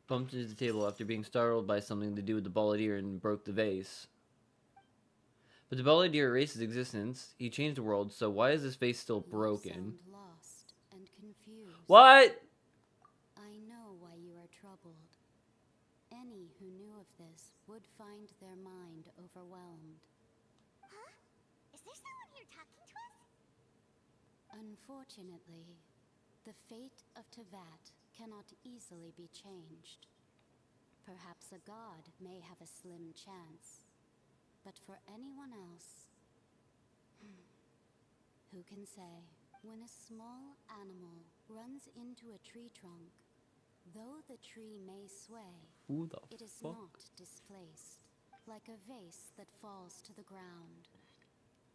Bumped into the table after being startled by something to do with the balladeer and broke the vase. But the balladeer erased his existence. He changed the world, so why is his face still broken? You sound lost and confused. What? I know why you are troubled. Any who knew of this would find their mind overwhelmed. Huh? Is there someone here talking to us? Unfortunately, the fate of Tevat cannot easily be changed. Perhaps a god may have a slim chance. But for anyone else, who can say? When a small animal runs into a tree trunk, though the tree may sway, it is not displaced, like a vase that falls to the ground.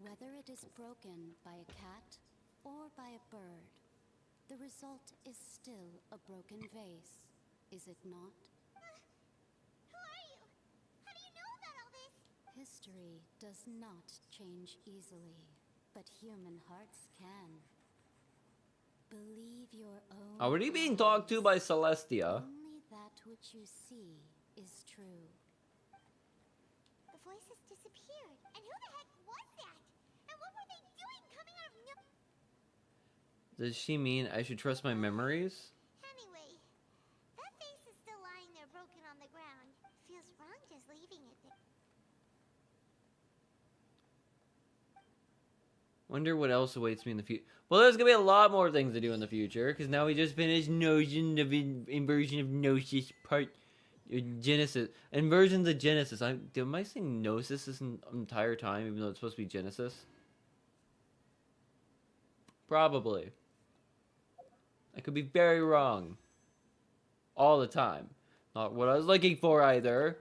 Whether it is broken by a cat or by a bird, the result is still a broken vase, is it not? Who are you? How do you know about all this? History does not change easily, but human hearts can. Believe your own. Already being talked to by Celestia. Only that which you see is true. The voices disappeared. And who the heck was that? And what were they doing coming out of no... Does she mean I should trust my memories? Anyway, that face is still lying there broken on the ground. Feels wrong just leaving it there. Wonder what else awaits me in the future. Well, there's gonna be a lot more things to do in the future, because now we just finished Notion of inversion of Gnosis part Genesis. Inversions of Genesis. Am I saying Gnosis this entire time, even though it's supposed to be Genesis? Probably. I could be very wrong. All the time. Not what I was looking for either.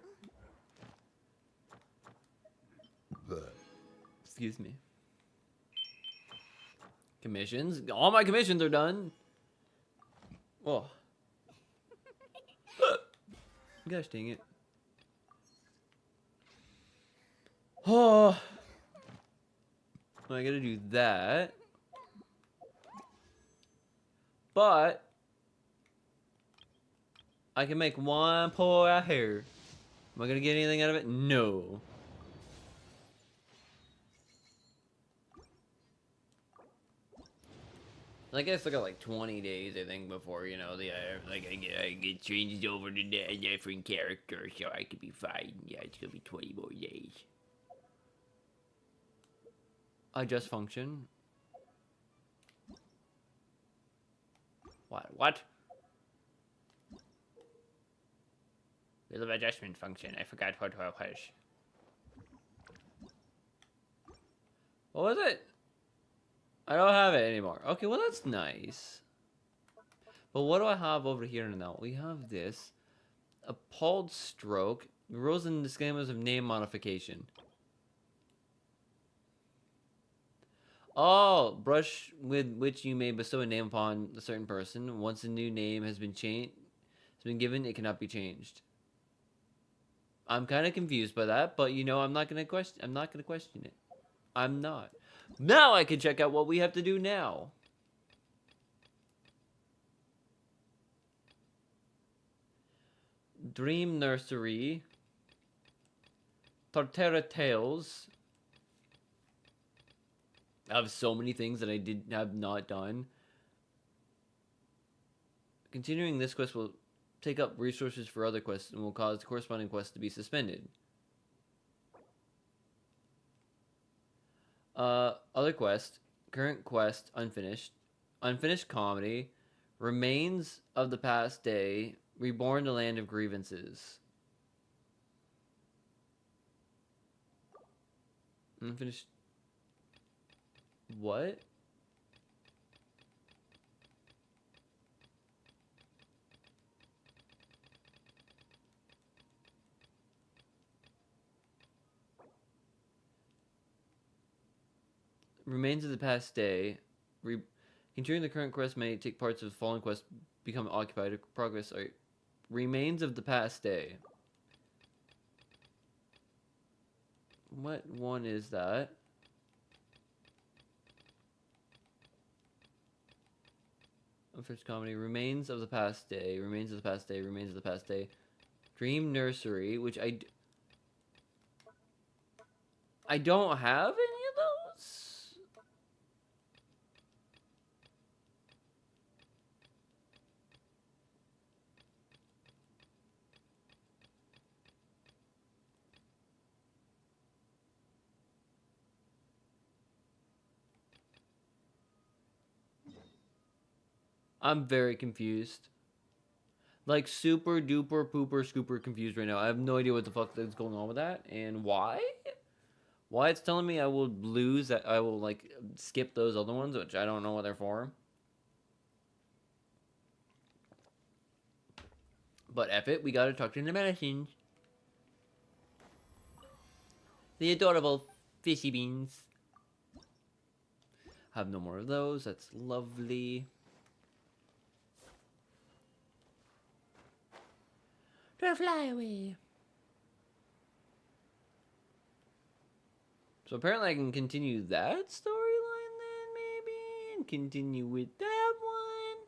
Excuse me. Commissions. All my commissions are done. Oh. Gosh dang it. Oh. I gotta do that. But I can make one pull out here. Am I gonna get anything out of it? No. I guess I got like 20 days, I think, before, you know, the I get changed over to a different character, so I could be fine. Yeah, it's gonna be 20 more days. Adjust function. What? Little adjustment function. I forgot what it was. What was it? I don't have it anymore. Okay, well that's nice. But what do I have over here now? We have this. Appalled stroke. Rules and disclaimers of name modification. Oh, brush with which you may bestow a name upon a certain person. Once a new name has been given, it cannot be changed. I'm kind of confused by that, but you know, I'm not gonna question it. I'm not. Now I can check out what we have to do now. Dream Nursery. Torterra Tales. I have so many things that I have not done. Continuing this quest will take up resources for other quests and will cause the corresponding quest to be suspended. Other quest. Current quest unfinished. Unfinished comedy. Remains of the past day. Reborn the land of grievances. Unfinished. What? Remains of the past day. Continuing the current quest may take parts of the following quest become occupied. Progress. Right. Remains of the past day. What one is that? Unfinished comedy. Remains of the past day. Remains of the past day. Remains of the past day. Dream Nursery, which I don't have any of those. I'm very confused. Like super duper pooper scooper confused right now. I have no idea what the fuck is going on with that and why. Why it's telling me I will lose, that I will like skip those other ones, which I don't know what they're for. But F it, we gotta talk to the medicines. The adorable fishy beans. Have no more of those. That's lovely. To fly away. So apparently I can continue that storyline then, maybe? And continue with that one.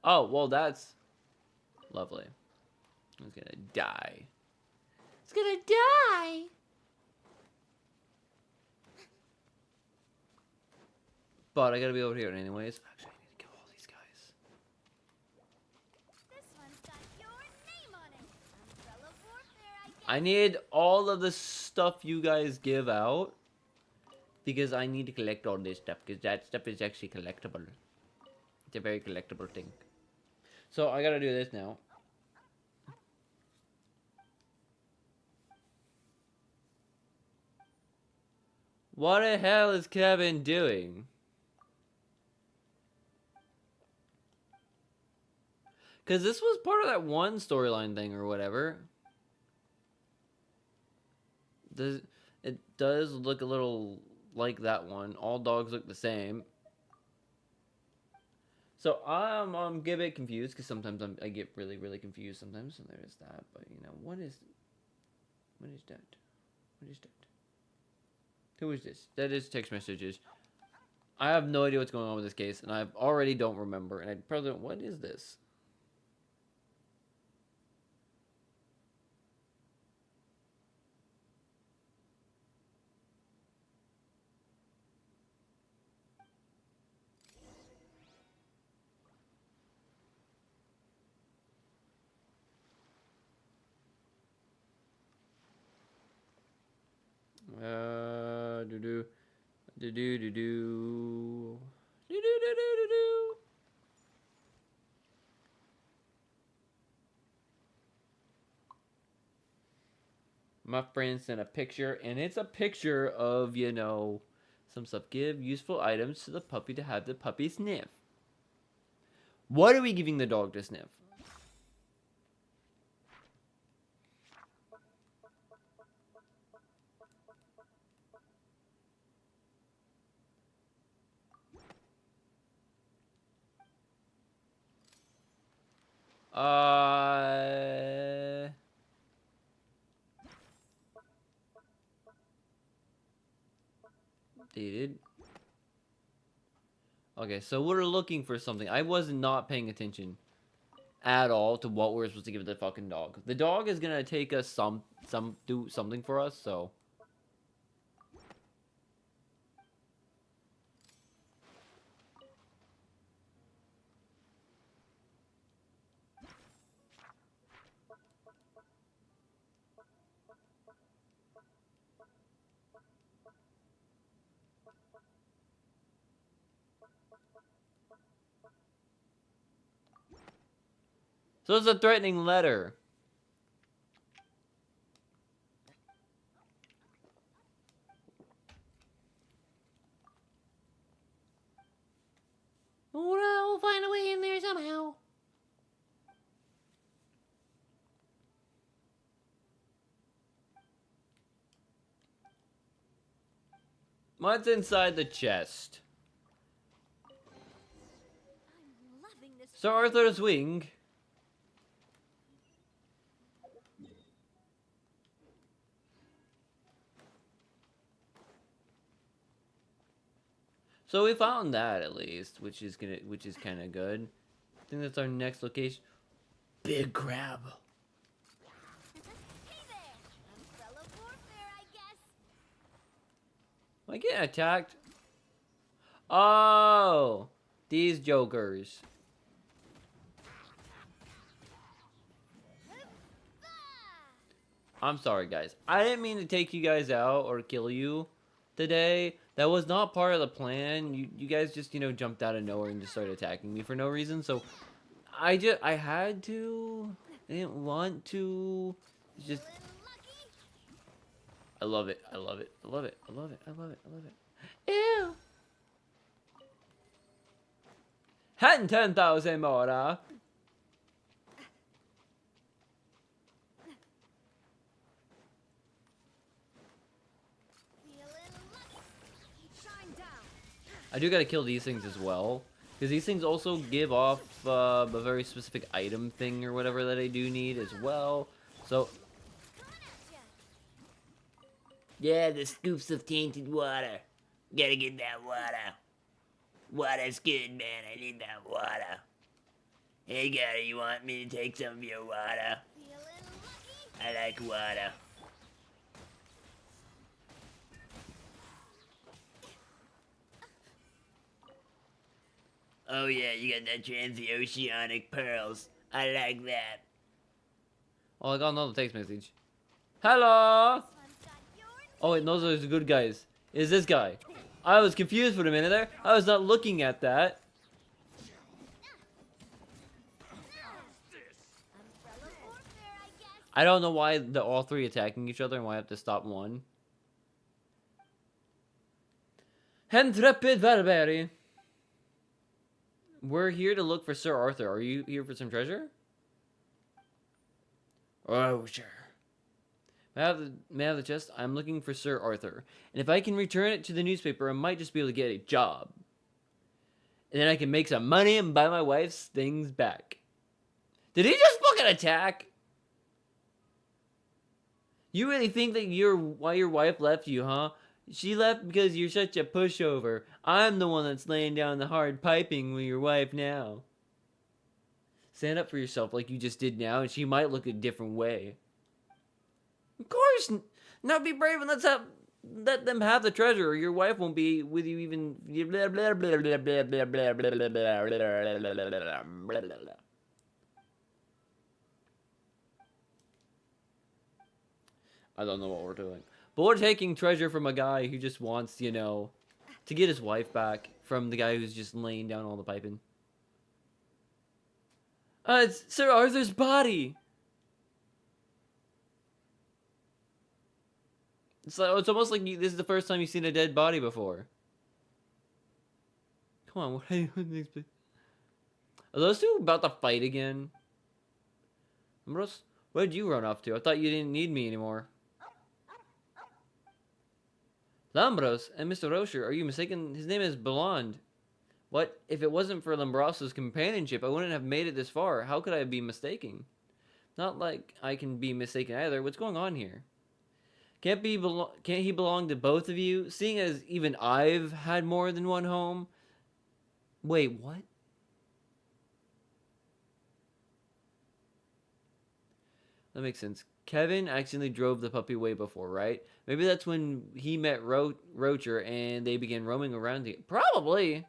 Oh, well, that's lovely. It's gonna die. It's gonna die! But I gotta be over here anyways. Actually, I need to kill all these guys. This one's got your name on it. Umbrella warfare, I guess. I need all of the stuff you guys give out. Because I need to collect all this stuff. Because that stuff is actually collectible. It's a very collectible thing. So I gotta do this now. What the hell is Kevin doing? Because this was part of that one storyline thing or whatever. It does look a little like that one. All dogs look the same. So I'm get a bit confused because sometimes I get really, really confused sometimes. And there is that. But, you know, what is that? What is that? Who is this? That is text messages. I have no idea what's going on with this case. And I already don't remember. And I probably don't. What is this? Do do do do. Do do do do do do. My friend sent a picture, and it's a picture of, you know, some stuff. Give useful items to the puppy to have the puppy sniff. What are we giving the dog to sniff? Dated. Okay, so we're looking for something. I was not paying attention at all to what we're supposed to give the fucking dog. The dog is gonna take us do something for us, so. So it's a threatening letter. We'll find a way in there somehow. What's inside the chest? Sir Arthur's wing. So we found that at least, which is kind of good. I think that's our next location. Big crab. Hey there! Umbrella warfare, I guess. Am I getting attacked? Oh, these jokers. I'm sorry, guys. I didn't mean to take you guys out or kill you today. That was not part of the plan. You guys just, you know, jumped out of nowhere and just started attacking me for no reason. So I had to. I didn't want to. It's just. I love it. I love it. I love it. I love it. I love it. I love it. Ew. Hen 10,000 more. I do gotta kill these things as well, because these things also give off a very specific item thing or whatever that I do need as well. So, yeah, the scoops of tainted water. Gotta get that water. Water's good, man. I need that water. Hey, guy, you want me to take some of your water? I like water. Oh yeah, you got that transoceanic pearls. I like that. Oh, I got another text message. Hello! Oh wait, those are the good guys. Is this guy? I was confused for a minute there. I was not looking at that. I don't know why they're all three attacking each other and why I have to stop one. Intrepid Barbary. We're here to look for Sir Arthur. Are you here for some treasure? Oh, sure. May I have the chest? I'm looking for Sir Arthur. And if I can return it to the newspaper, I might just be able to get a job. And then I can make some money and buy my wife's things back. Did he just fucking attack? You really think that why your wife left you, huh? She left because you're such a pushover. I'm the one that's laying down the hard piping with your wife now. Stand up for yourself like you just did now, and she might look a different way. Of course! Now be brave and let them have the treasure, or your wife won't be with you even. I don't know what we're doing. But we're taking treasure from a guy who just wants, you know, to get his wife back from the guy who's just laying down all the piping. It's Sir Arthur's body. It's almost like this is the first time you've seen a dead body before. Come on, what are you doing? Are those two about to fight again? Lambros, where did you run off to? I thought you didn't need me anymore. Lambros and Mr. Rocher, are you mistaken? His name is Belond. What? If it wasn't for Lambros's companionship, I wouldn't have made it this far. How could I be mistaken? Not like I can be mistaken either. What's going on here? Can't he belong to both of you? Seeing as even I've had more than one home. Wait, what? That makes sense. Kevin accidentally drove the puppy away before, right? Maybe that's when he met Rocher and they began roaming around together. Probably.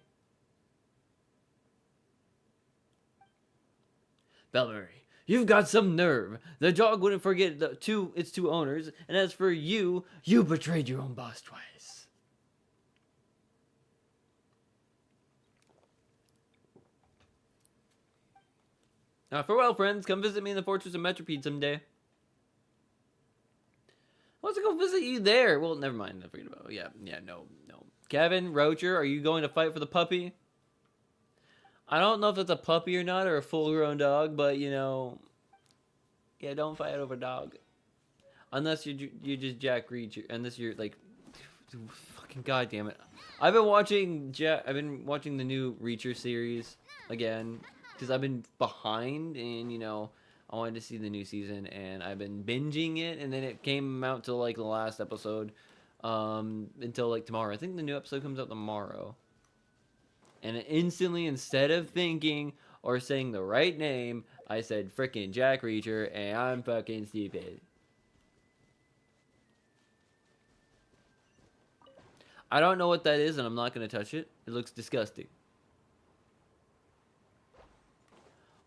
Bellery, you've got some nerve. The dog wouldn't forget its two owners, and as for you, you betrayed your own boss twice. Farewell, friends. Come visit me in the Fortress of Metropede someday. I want to go visit you there. Well, never mind. I forget about it. Yeah, no. Kevin, Rocher, are you going to fight for the puppy? I don't know if that's a puppy or not, or a full-grown dog, but, you know... Yeah, don't fight over dog. Unless you're just Jack Reacher. Unless you're, like... Fucking goddamn it. I've been watching the new Reacher series again. Because I've been behind, and, you know... I wanted to see the new season, and I've been binging it, and then it came out to, like, the last episode. Until, like, tomorrow. I think the new episode comes out tomorrow. And instantly, instead of thinking or saying the right name, I said frickin' Jack Reacher, and I'm fucking stupid. I don't know what that is, and I'm not going to touch it. It looks disgusting.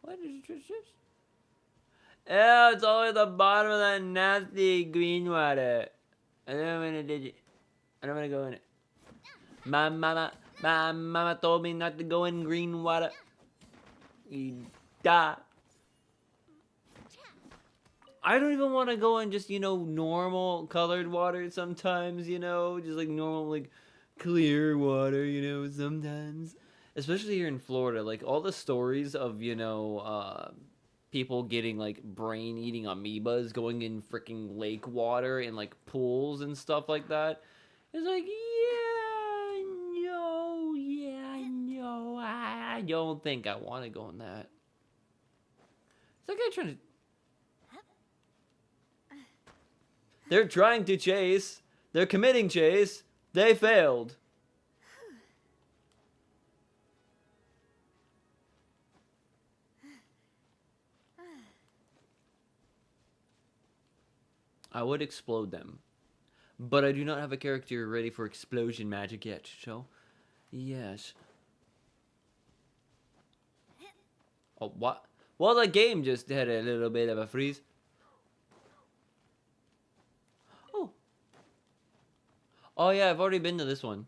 What is this? Oh, it's all at the bottom of that nasty green water. I don't want to dig it. I don't want to go in it. My mama told me not to go in green water. You die. I don't even want to go in just, you know, normal colored water sometimes, you know, just like normal, like, clear water, you know, sometimes. Especially here in Florida, like, all the stories of, you know, people getting, like, brain-eating amoebas going in freaking lake water and, like, pools and stuff like that. It's like, no, I don't think I want to go in that. Is that guy trying to... They're trying to chase. They're committing chase. They failed. I would explode them. But I do not have a character ready for explosion magic yet, so... Yes. Oh, what? Well, the game just had a little bit of a freeze. Oh yeah, I've already been to this one.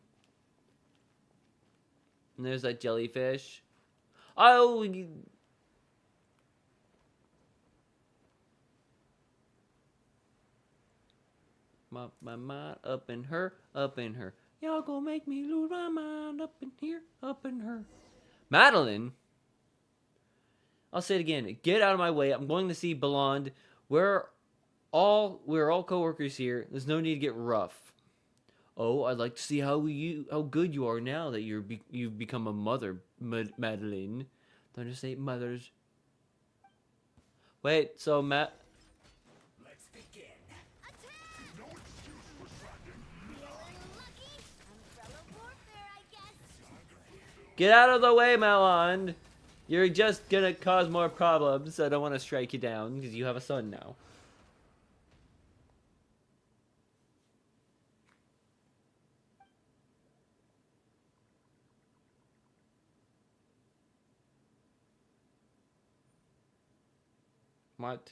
And there's that jellyfish. Oh! My mind up in her, up in her. Y'all gonna make me lose my mind up in here, up in her. Madeline? I'll say it again. Get out of my way. I'm going to see Belond. We're all co-workers here. There's no need to get rough. Oh, I'd like to see how good you are now that you've become a mother, Madeline. Don't just say mothers. Wait, so Let's begin. No excuse for Get out of the way, Malond. You're just gonna cause more problems. I don't want to strike you down because you have a son now. What?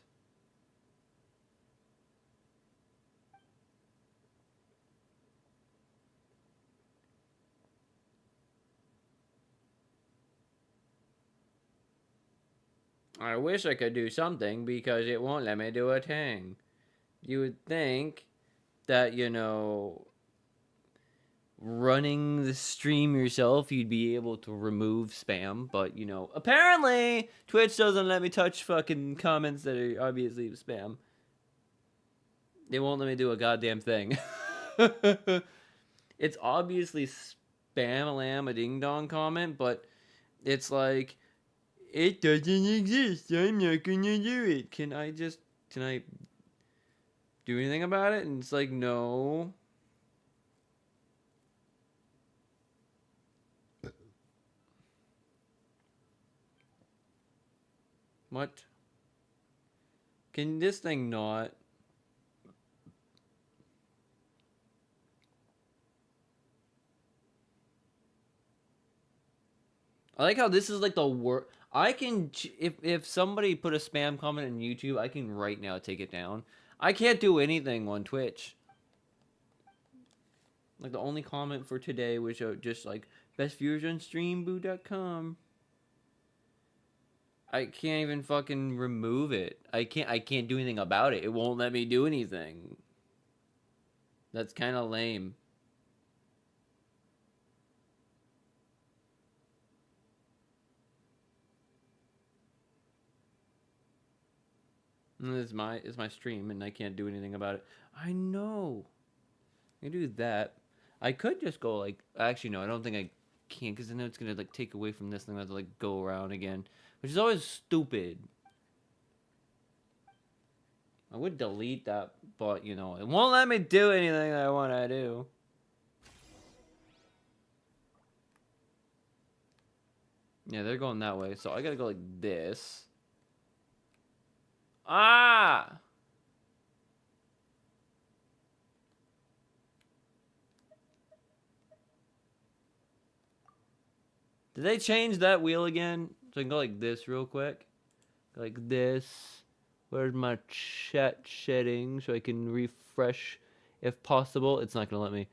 I wish I could do something because it won't let me do a thing. You would think that, you know, running the stream yourself, you'd be able to remove spam, but, you know, apparently Twitch doesn't let me touch fucking comments that are obviously spam. They won't let me do a goddamn thing. It's obviously spam lamb a ding dong comment, but it's like, it doesn't exist. I'm not gonna do it. Can I do anything about it? And it's like, no. What? Can this thing not? I like how this is like the worst. I can, if somebody put a spam comment on YouTube, I can right now take it down. I can't do anything on Twitch. Like the only comment for today was just like best viewers on streamboo.com. I can't even fucking remove it. I can't do anything about it. It won't let me do anything. That's kind of lame. It's my stream and I can't do anything about it. I know. I can do that. I could just go like, actually no, I don't think I can, because then it's gonna like take away from this thing. I have to like go around again, which is always stupid. I would delete that, but you know, it won't let me do anything that I want to do. Yeah, they're going that way, so I gotta go like this. Ah! Did they change that wheel again? So I can go like this real quick. Like this. Where's my chat shedding so I can refresh if possible? It's not gonna let me.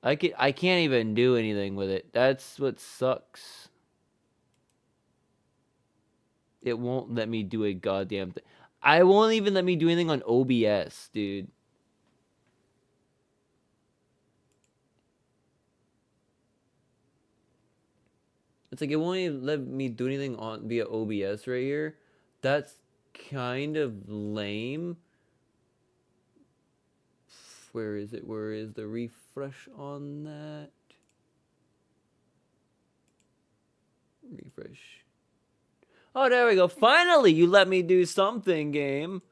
I can't even do anything with it. That's what sucks. It won't let me do a goddamn thing. I won't even let me do anything on OBS, dude. It's like it won't even let me do anything on via OBS right here. That's kind of lame. Where is it? Where is the refresh on that? Refresh. Oh, there we go. Finally, you let me do something, game.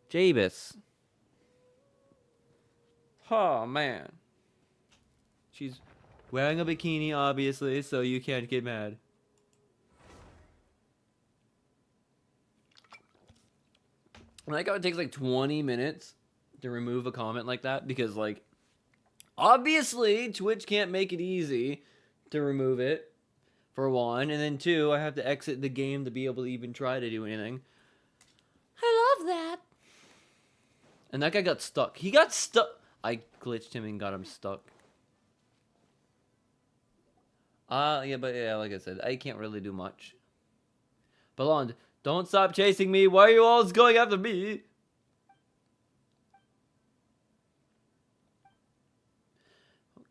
Jabus. Oh, man. She's wearing a bikini, obviously, so you can't get mad. I like how it takes like 20 minutes to remove a comment like that, because like obviously Twitch can't make it easy to remove it, for one, and then two, I have to exit the game to be able to even try to do anything. I love that. And that guy got stuck. He got stuck. I glitched him and got him stuck. Yeah, but yeah, like I said, I can't really do much. Blonde, don't stop chasing me. Why are you always going after me?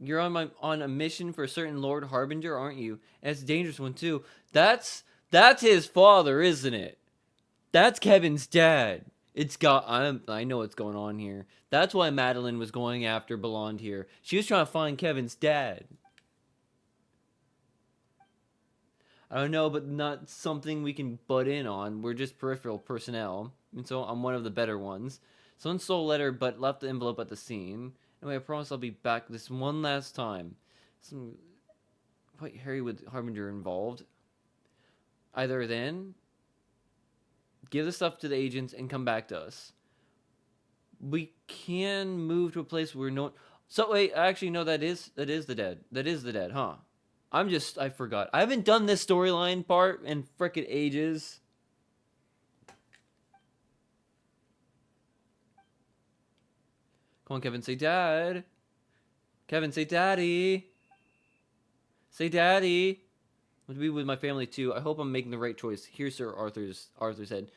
You're on a mission for a certain Lord Harbinger, aren't you? And it's a dangerous one too. That's his father, isn't it? That's Kevin's dad. I know what's going on here. That's why Madeline was going after Blonde here. She was trying to find Kevin's dad. I don't know, but not something we can butt in on. We're just peripheral personnel, and so I'm one of the better ones. Someone stole a letter but left the envelope at the scene. Anyway, I promise I'll be back this one last time. Some quite hairy with Harbinger involved. Either then, give the stuff to the agents and come back to us. We can move to a place where no. So wait, actually no, that is the dead. That is the dead, huh? I forgot. I haven't done this storyline part in frickin' ages. Come on, Kevin, say dad. Kevin, say daddy. Say daddy. to be with my family too. I hope I'm making the right choice. Here's Sir Arthur's head.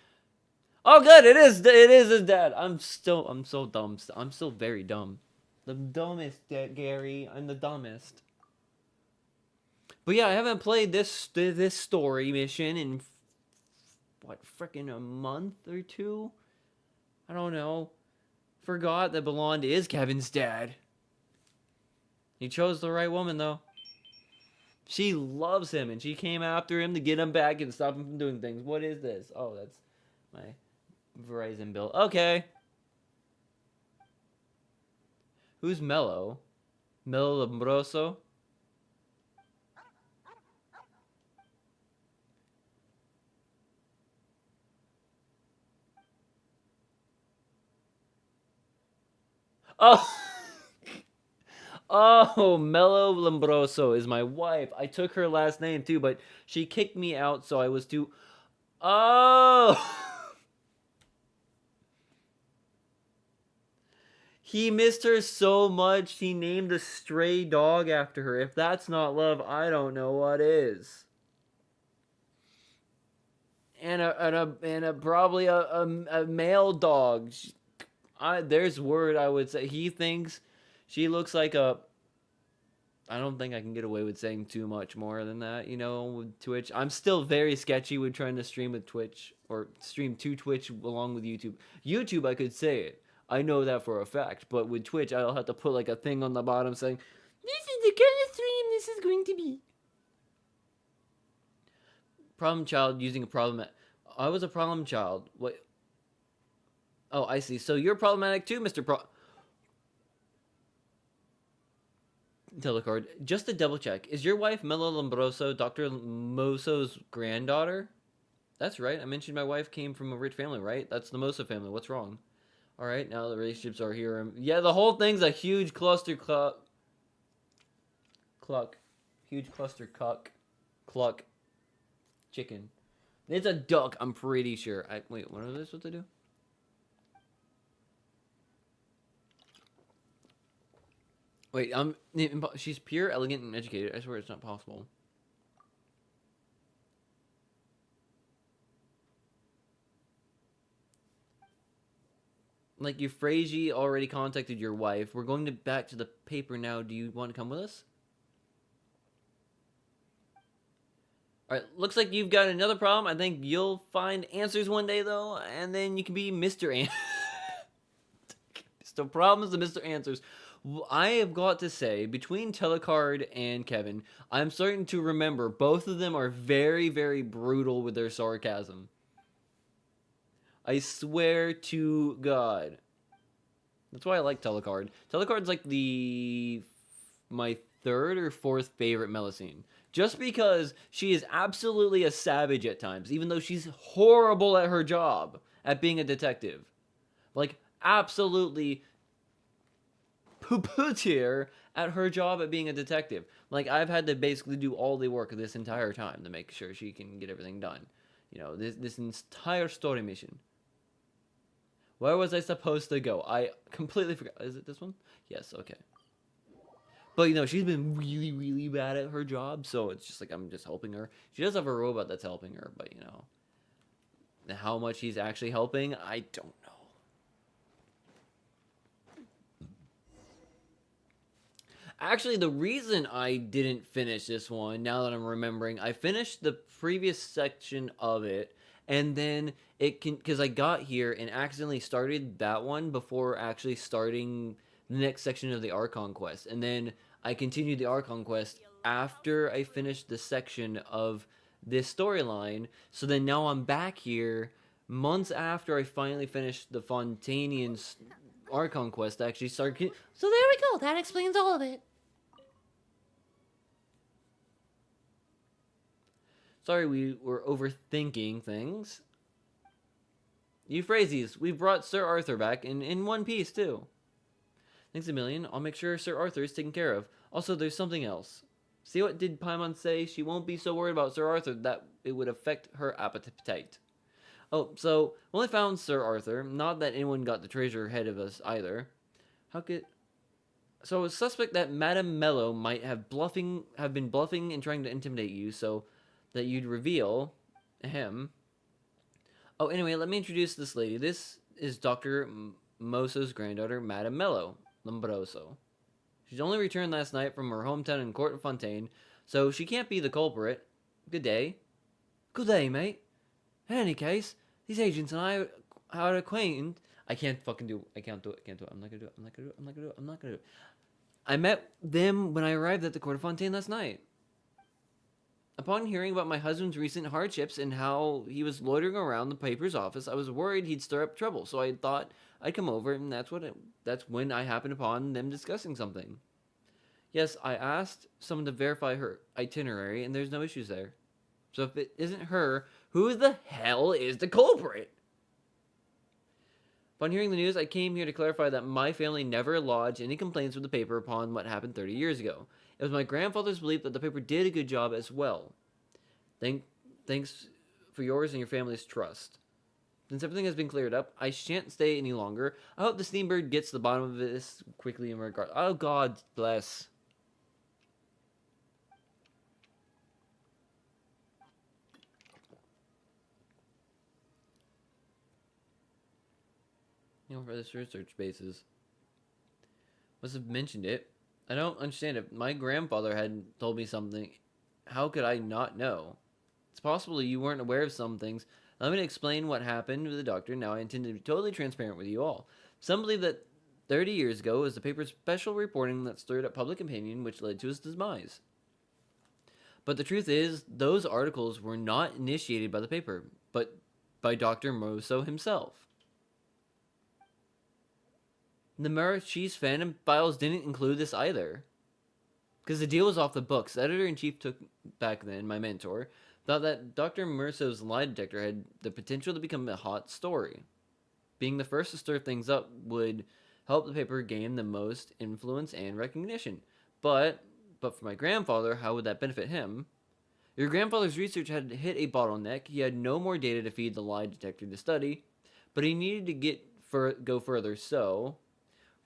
Oh, good. It is his dad. I'm so dumb. I'm still very dumb. The dumbest, Gary. I'm the dumbest. But yeah, I haven't played this story mission in what, freaking a month or two. I don't know. Forgot that Blonde is Kevin's dad. He chose the right woman though. She loves him, and she came after him to get him back and stop him from doing things. What is this? Oh, that's my Verizon bill. Okay. Who's Mello? Mello Lombroso? Oh! Oh, Mello Lombroso is my wife. I took her last name too, but she kicked me out, so I was too... Oh! He missed her so much, he named a stray dog after her. If that's not love, I don't know what is. And probably a male dog. There's word I would say. He thinks she looks like a... I don't think I can get away with saying too much more than that, you know, with Twitch. I'm still very sketchy with trying to stream with Twitch, or stream to Twitch along with YouTube. YouTube, I could say it. I know that for a fact. But with Twitch, I'll have to put like a thing on the bottom saying, this is the kind of stream this is going to be. Problem child using a problem... I was a problem child. What? Oh, I see. So you're problematic too, Mr. Telecard. Just to double check, is your wife Mello Lombroso Dr. Moso's granddaughter? That's right. I mentioned my wife came from a rich family, right? That's the Moso family. What's wrong? All right, now the relationships are here. Yeah, the whole thing's a huge cluster cluck. Huge cluster cluck. Chicken. It's a duck, I'm pretty sure. Wait, what is this supposed to do? Wait, she's pure, elegant, and educated. I swear it's not possible. Like, Euphrasia already contacted your wife. We're going back to the paper now. Do you want to come with us? Alright, looks like you've got another problem. I think you'll find answers one day, though, and then you can be Mr. Mr. Problems and Mr. Answers. I have got to say, between Telecard and Kevin, I'm starting to remember both of them are very, very brutal with their sarcasm. I swear to God. That's why I like Telecard. Telecard's like my third or fourth favorite Melusine. Just because she is absolutely a savage at times, even though she's horrible at her job, at being a detective. Like, absolutely poo-poo tier at her job at being a detective. Like, I've had to basically do all the work this entire time to make sure she can get everything done. You know, this entire story mission. Where was I supposed to go? I completely forgot. Is it this one? Yes, okay. But, you know, she's been really, really bad at her job, so it's just like I'm just helping her. She does have a robot that's helping her, but, you know, how much he's actually helping, I don't know. Actually, the reason I didn't finish this one, now that I'm remembering, I finished the previous section of it, and then because I got here and accidentally started that one before actually starting the next section of the Archon quest. And then I continued the Archon quest after I finished the section of this storyline. So then now I'm back here months after I finally finished the Fontanian Archon quest to actually start. So there we go. That explains all of it. Sorry, we were overthinking things. Euphrases, we've brought Sir Arthur back in one piece, too. Thanks a million. I'll make sure Sir Arthur is taken care of. Also, there's something else. See what did Paimon say? She won't be so worried about Sir Arthur that it would affect her appetite. Oh, so, we only found Sir Arthur. Not that anyone got the treasure ahead of us, either. How could... So, a suspect that Madame Mello might have been bluffing and trying to intimidate you, so... that you'd reveal him. Oh, anyway, let me introduce this lady. This is Dr. Moso's granddaughter, Madame Mello Lombroso. She's only returned last night from her hometown in Court Fontaine, so she can't be the culprit. Good day. Good day, mate. In any case, these agents and I are acquainted. I can't do it. I'm not gonna do it. I met them when I arrived at the Court of Fontaine last night. Upon hearing about my husband's recent hardships and how he was loitering around the paper's office, I was worried he'd stir up trouble, so I thought I'd come over, and that's when I happened upon them discussing something. Yes, I asked someone to verify her itinerary, and there's no issues there. So if it isn't her, who the hell is the culprit? Upon hearing the news, I came here to clarify that my family never lodged any complaints with the paper upon what happened 30 years ago. It was my grandfather's belief that the paper did a good job as well. Thanks for yours and your family's trust. Since everything has been cleared up, I shan't stay any longer. I hope the Steambird gets to the bottom of this quickly in regard. Oh, God bless. For this research basis. Must have mentioned it. I don't understand it. My grandfather had told me something. How could I not know? It's possible you weren't aware of some things. Let me explain what happened with the doctor. Now I intend to be totally transparent with you all. Some believe that 30 years ago was the paper's special reporting that stirred up public opinion, which led to his demise. But the truth is, those articles were not initiated by the paper, but by Dr. Moso himself. The Marachese Phantom files didn't include this either. Because the deal was off the books. The editor-in-chief took back then, my mentor, thought that Dr. Merso's lie detector had the potential to become a hot story. Being the first to stir things up would help the paper gain the most influence and recognition. But for my grandfather, how would that benefit him? Your grandfather's research had hit a bottleneck. He had no more data to feed the lie detector to study, but he needed to go further, so...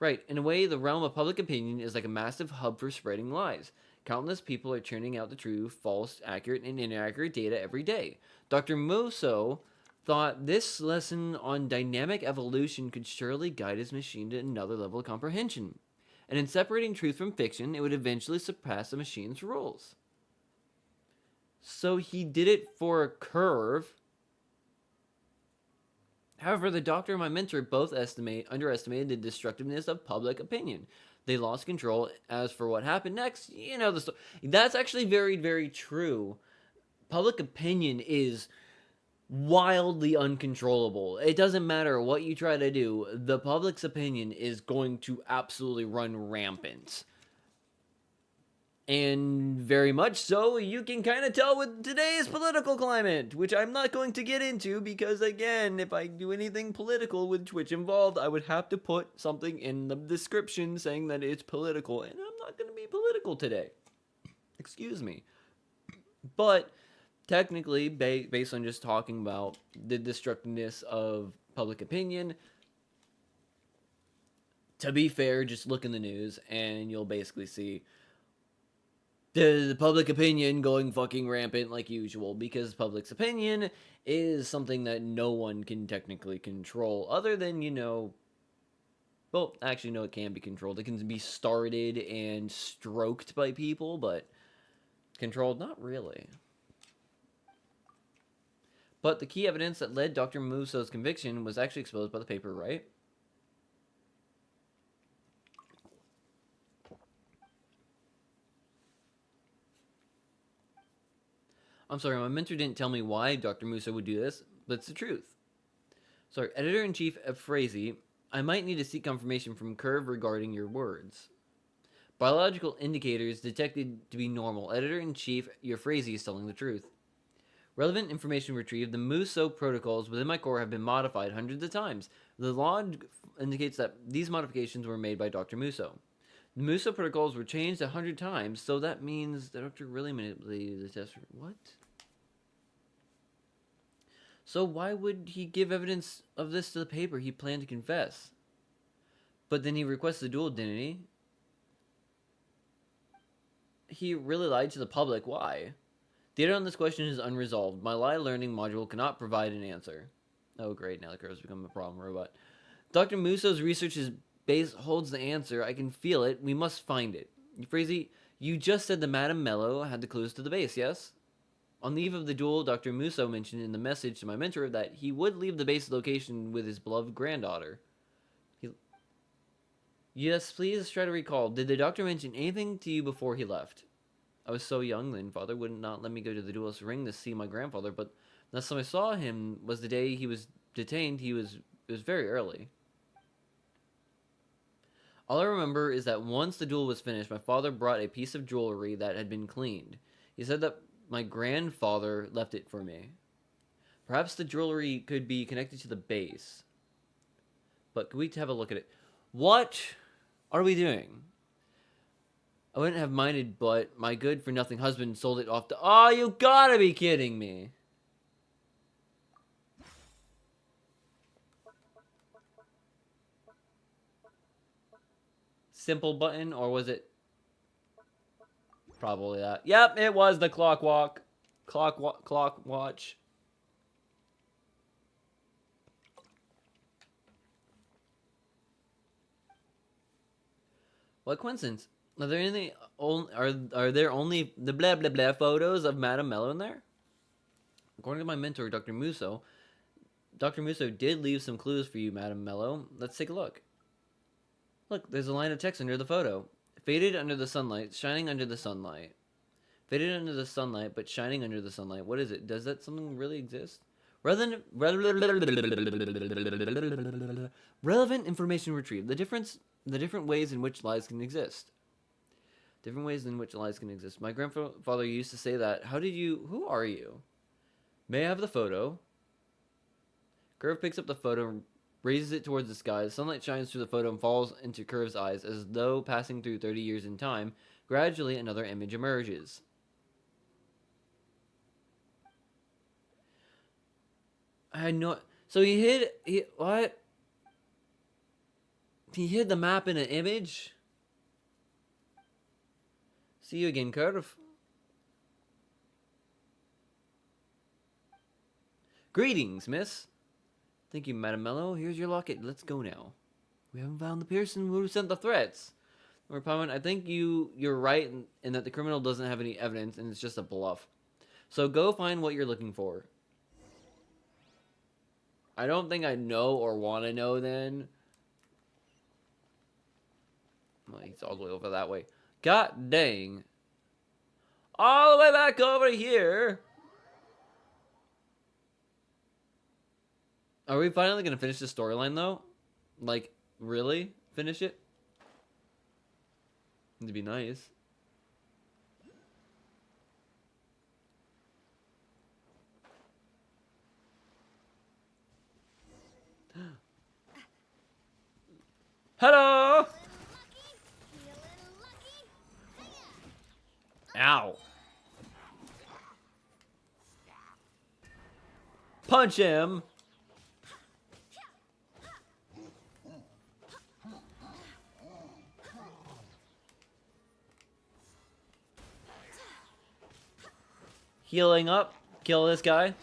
Right, in a way, the realm of public opinion is like a massive hub for spreading lies. Countless people are churning out the true, false, accurate, and inaccurate data every day. Dr. Moso thought this lesson on dynamic evolution could surely guide his machine to another level of comprehension. And in separating truth from fiction, it would eventually surpass the machine's rules. So he did it for a curve. However, the doctor and my mentor both underestimated the destructiveness of public opinion. They lost control. As for what happened next, you know the story. That's actually very, very true. Public opinion is wildly uncontrollable. It doesn't matter what you try to do. The public's opinion is going to absolutely run rampant. And very much so, you can kind of tell with today's political climate, which I'm not going to get into because, again, if I do anything political with Twitch involved, I would have to put something in the description saying that it's political, and I'm not going to be political today. Excuse me. But technically, based on just talking about the destructiveness of public opinion, to be fair, just look in the news and you'll basically see the public opinion going fucking rampant like usual, because public's opinion is something that no one can technically control other than, well, actually, no, it can be controlled. It can be started and stroked by people, but controlled, not really. But the key evidence that led Dr. Moso's conviction was actually exposed by the paper, right? I'm sorry, my mentor didn't tell me why Dr. Moso would do this, but it's the truth. Sorry, Editor-in-Chief Frazee, I might need to seek confirmation from Curve regarding your words. Biological indicators detected to be normal. Editor-in-Chief, your Frazee is telling the truth. Relevant information retrieved. The Muso protocols within my core have been modified hundreds of times. The log indicates that these modifications were made by Dr. Muso. The Muso protocols were changed 100 times, so that means the doctor really manipulated the test. What? So why would he give evidence of this to the paper he planned to confess? But then he requests a dual identity. He really lied to the public. Why? Data on this question is unresolved. My lie learning module cannot provide an answer. Oh, great. Now the crow's become a problem robot. Dr. Muso's research's base holds the answer. I can feel it. We must find it. Frazee, you just said that Madame Mello had the clues to the base, yes? On the eve of the duel, Dr. Muso mentioned in the message to my mentor that he would leave the base location with his beloved granddaughter. Yes, please try to recall. Did the doctor mention anything to you before he left? I was so young then. Father would not let me go to the duelist's ring to see my grandfather, but the last time I saw him was the day he was detained. It was very early. All I remember is that once the duel was finished, my father brought a piece of jewelry that had been cleaned. He said that my grandfather left it for me. Perhaps the jewelry could be connected to the base. But could we have a look at it? What are we doing? I wouldn't have minded, but my good-for-nothing husband sold it off to... Oh, you gotta be kidding me. Simple button, or was it... Probably that. Yep, it was the clock watch. What coincidence? Are there any are there only the blah blah blah photos of Madame Mello in there? According to my mentor, Dr. Muso did leave some clues for you, Madame Mello. Let's take a look. Look, there's a line of text under the photo. Faded under the sunlight, shining under the sunlight. Faded under the sunlight, but shining under the sunlight. What is it? Does that something really exist? Relevant information retrieved. The different ways in which lies can exist. Different ways in which lies can exist. My grandfather used to say that. Who are you? May I have the photo? Curve picks up the photo and raises it towards the sky. The sunlight shines through the photo and falls into Curve's eyes as though passing through 30 years in time. Gradually, another image emerges. I had no... So what? He hid the map in an image? See you again, Curve. Greetings, miss. Thank you, Madame Mello. Here's your locket. Let's go now. We haven't found the person who sent the threats. Lord Palmer, I think you're right in that the criminal doesn't have any evidence and it's just a bluff. So go find what you're looking for. I don't think I know or want to know then. Well, he's all the way over that way. God dang. All the way back over here. Are we finally going to finish the storyline, though? Like, really? Finish it? It'd be nice. Hello! Ow. Punch him! Healing up. Kill this guy.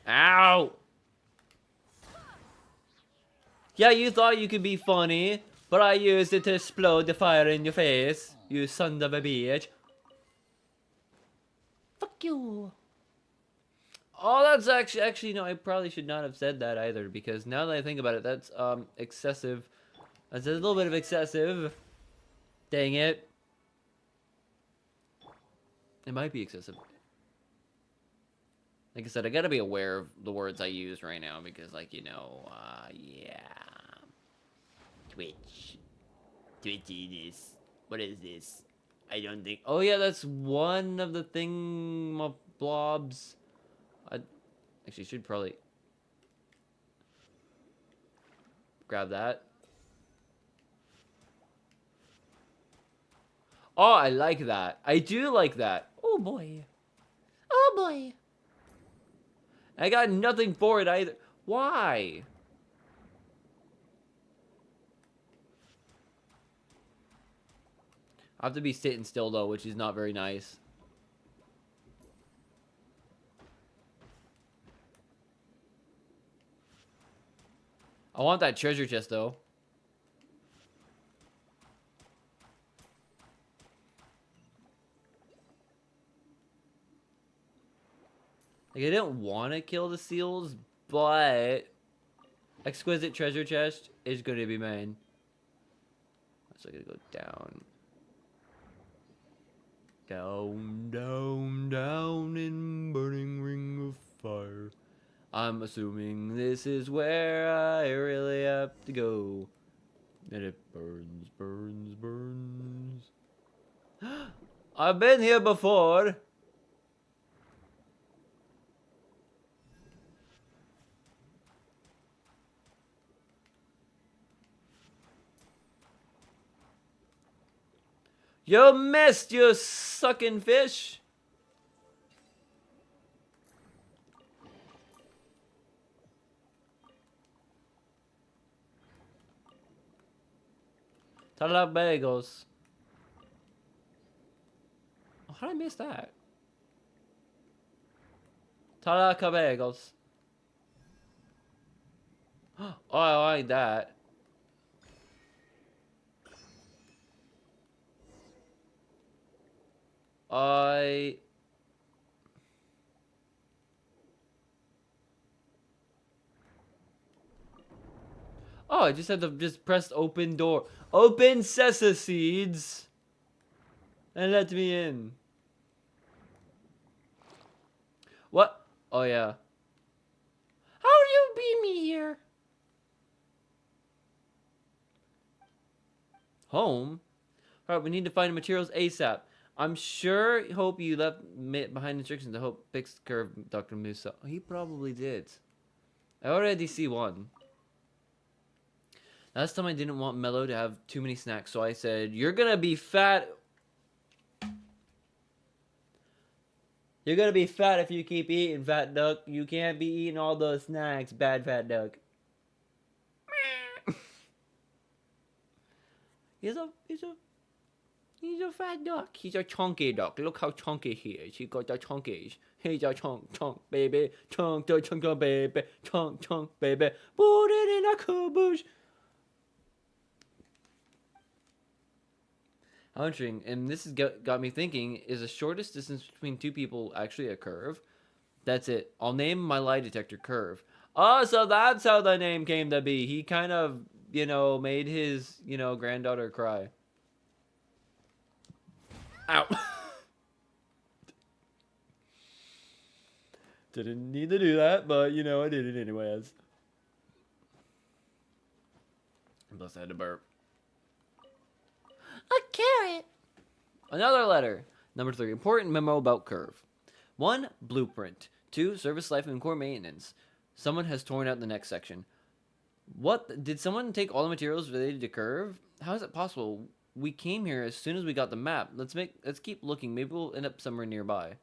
Ow! Yeah, you thought you could be funny, but I used it to explode the fire in your face, you son of a bitch. Fuck you. Oh, that's actually no, I probably should not have said that either, because now that I think about it, that's excessive. That's a little bit of excessive. Dang it. It might be excessive. Like I said, I gotta be aware of the words I use right now, because, like, you know, yeah. Twitch is... What is this? I don't think... Oh, yeah, that's one of the blobs. I actually should probably... grab that. Oh, I like that. I do like that. Oh, boy. Oh, boy. I got nothing for it either. Why? I have to be sitting still though, which is not very nice. I want that treasure chest though. Like, I didn't want to kill the seals, but exquisite treasure chest is going to be mine. So I gotta go down. Down, down, down in burning ring of fire. I'm assuming this is where I really have to go. And it burns, burns, burns. I've been here before. You missed, you sucking fish. Ta-da bagels. Oh, how did I miss that? Ta-da bagels. Oh, I like that. I... Oh, I just had to just press open door. Open Sesa seeds. And let me in. What? Oh, yeah. How do you beat me here? Home? Alright, we need to find the materials ASAP. I'm sure, hope you left behind instructions to help fix the curve, Dr. Musa. He probably did. I already see one. Last time I didn't want Mello to have too many snacks, so I said, you're gonna be fat. You're gonna be fat if you keep eating, fat duck. You can't be eating all those snacks, bad fat duck. He's a fat duck. He's a chunky duck. Look how chunky he is. He got the chunkies. He's a chunk, baby. Chunk, baby. Chunk, baby. Put it in a caboose. How interesting. And this has got me thinking, is the shortest distance between two people actually a curve? That's it. I'll name my lie detector Curve. Oh, so that's how the name came to be. He kind of, made his, granddaughter cry. Ow. Didn't need to do that, but, I did it anyways. Plus I had to burp. A carrot. Another letter. Number 3. Important memo about Curve. 1. Blueprint. 2. Service life and core maintenance. Someone has torn out the next section. What? Did someone take all the materials related to Curve? How is it possible? We came here as soon as we got the map. Let's keep looking. Maybe we'll end up somewhere nearby.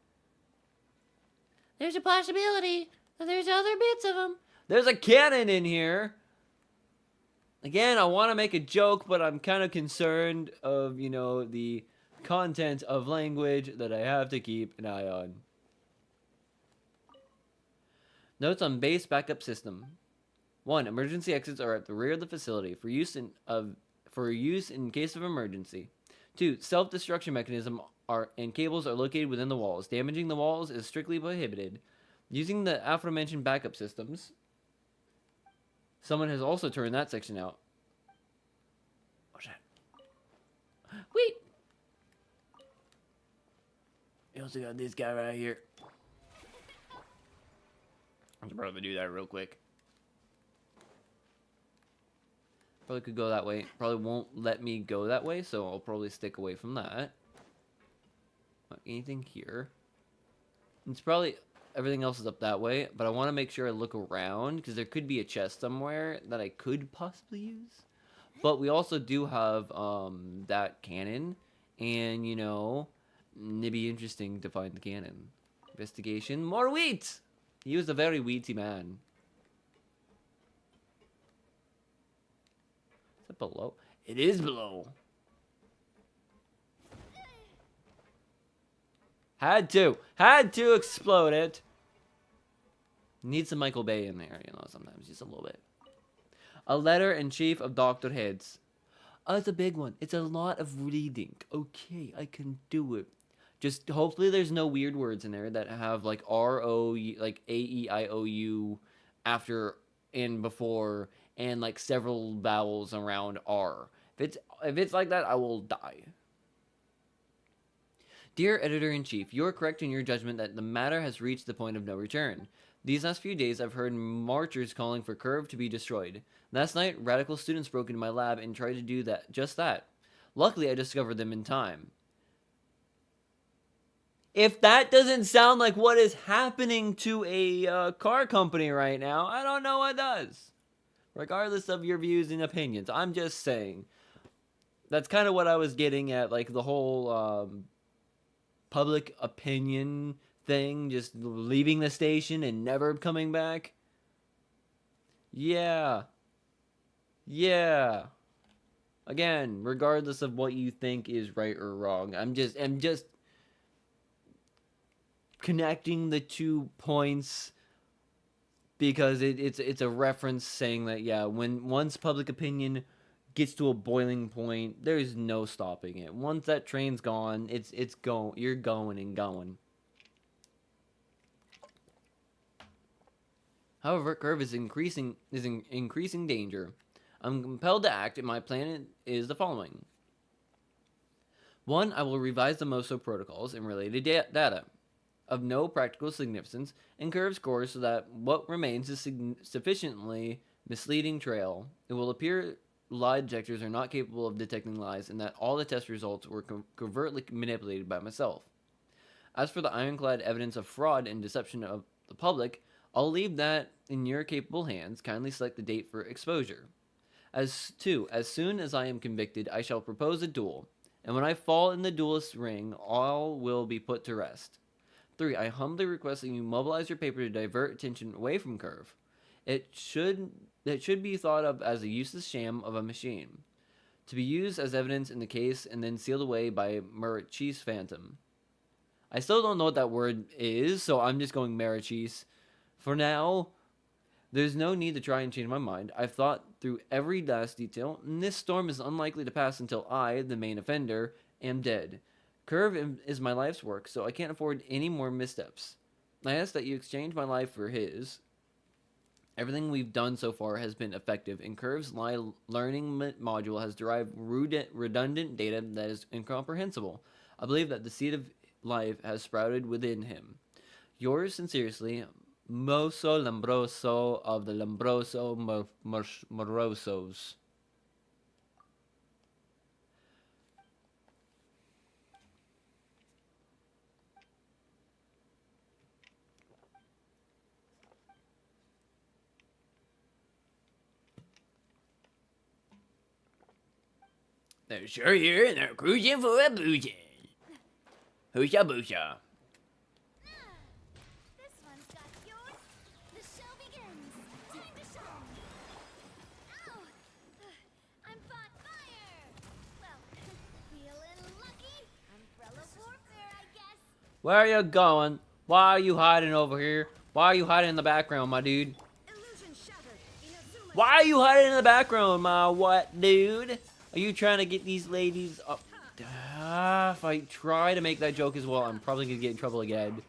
There's a possibility that there's other bits of them. There's a cannon in here. Again, I want to make a joke, but I'm kind of concerned of, the content of language that I have to keep an eye on. Notes on base backup system. 1. Emergency exits are at the rear of the facility for use in case of emergency. 2. Self-destruction mechanism and cables are located within the walls. Damaging the walls is strictly prohibited. Using the aforementioned backup systems. Someone has also turned that section out. What's that? Wait! We also got this guy right here. I should probably do that real quick. Probably could go that way. Probably won't let me go that way, so I'll probably stick away from that. Anything here? It's probably... Everything else is up that way, but I want to make sure I look around, because there could be a chest somewhere that I could possibly use. But we also do have that cannon, and, it'd be interesting to find the cannon. Investigation. More wheat! He was a very wheaty man. Is it below? It is below. Had to explode it. Need some Michael Bay in there, you know, sometimes just a little bit. A letter in chief of Dr. Heads. Oh, it's a big one. It's a lot of reading. Okay, I can do it. Just hopefully there's no weird words in there that have like R-O, like A-E-I-O-U after and before and like several vowels around R. If it's like that, I will die. Dear Editor-in-Chief, you are correct in your judgment that the matter has reached the point of no return. These last few days, I've heard marchers calling for Curve to be destroyed. Last night, radical students broke into my lab and tried to do just that. Luckily, I discovered them in time. If that doesn't sound like what is happening to a car company right now, I don't know what does. Regardless of your views and opinions, I'm just saying. That's kind of what I was getting at, like the whole public opinion thing, just leaving the station and never coming back. Yeah. Again, regardless of what you think is right or wrong, I'm just connecting the 2 points because it's a reference saying that, yeah, once public opinion gets to a boiling point, there's no stopping it. Once that train's gone, it's going. You're going and going. However, Curve is in increasing danger. I'm compelled to act, and my plan is the following. 1, I will revise the MOSO protocols and related data of no practical significance and Curve scores so that what remains is sufficiently misleading trail. It will appear lie detectors are not capable of detecting lies and that all the test results were covertly manipulated by myself. As for the ironclad evidence of fraud and deception of the public, I'll leave that in your capable hands. Kindly select the date for exposure. As soon as I am convicted, I shall propose a duel, and when I fall in the duelist's ring, all will be put to rest. 3, I humbly request that you mobilize your paper to divert attention away from Curve. It should be thought of as a useless sham of a machine, to be used as evidence in the case and then sealed away by Marichis Phantom. I still don't know what that word is, so I'm just going Marichis. For now, there's no need to try and change my mind. I've thought through every last detail, and this storm is unlikely to pass until I, the main offender, am dead. Curve is my life's work, so I can't afford any more missteps. I ask that you exchange my life for his. Everything we've done so far has been effective, and Curve's learning module has derived redundant data that is incomprehensible. I believe that the seed of life has sprouted within him. Yours sincerely, Moso Lombroso of the Lombroso Morosos. They're sure here and they're cruising for a boozin'. Hoosha boosha. This one's got yours. The show begins. Time to shine. Ow! I'm on fire. Well, feeling lucky. Umbrella warfare, I guess. Where are you going? Why are you hiding over here? Why are you hiding in the background, my dude? Illusion shattered. Why are you hiding in the background, my what, dude? Are you trying to get these ladies up? If I try to make that joke as well, I'm probably going to get in trouble again.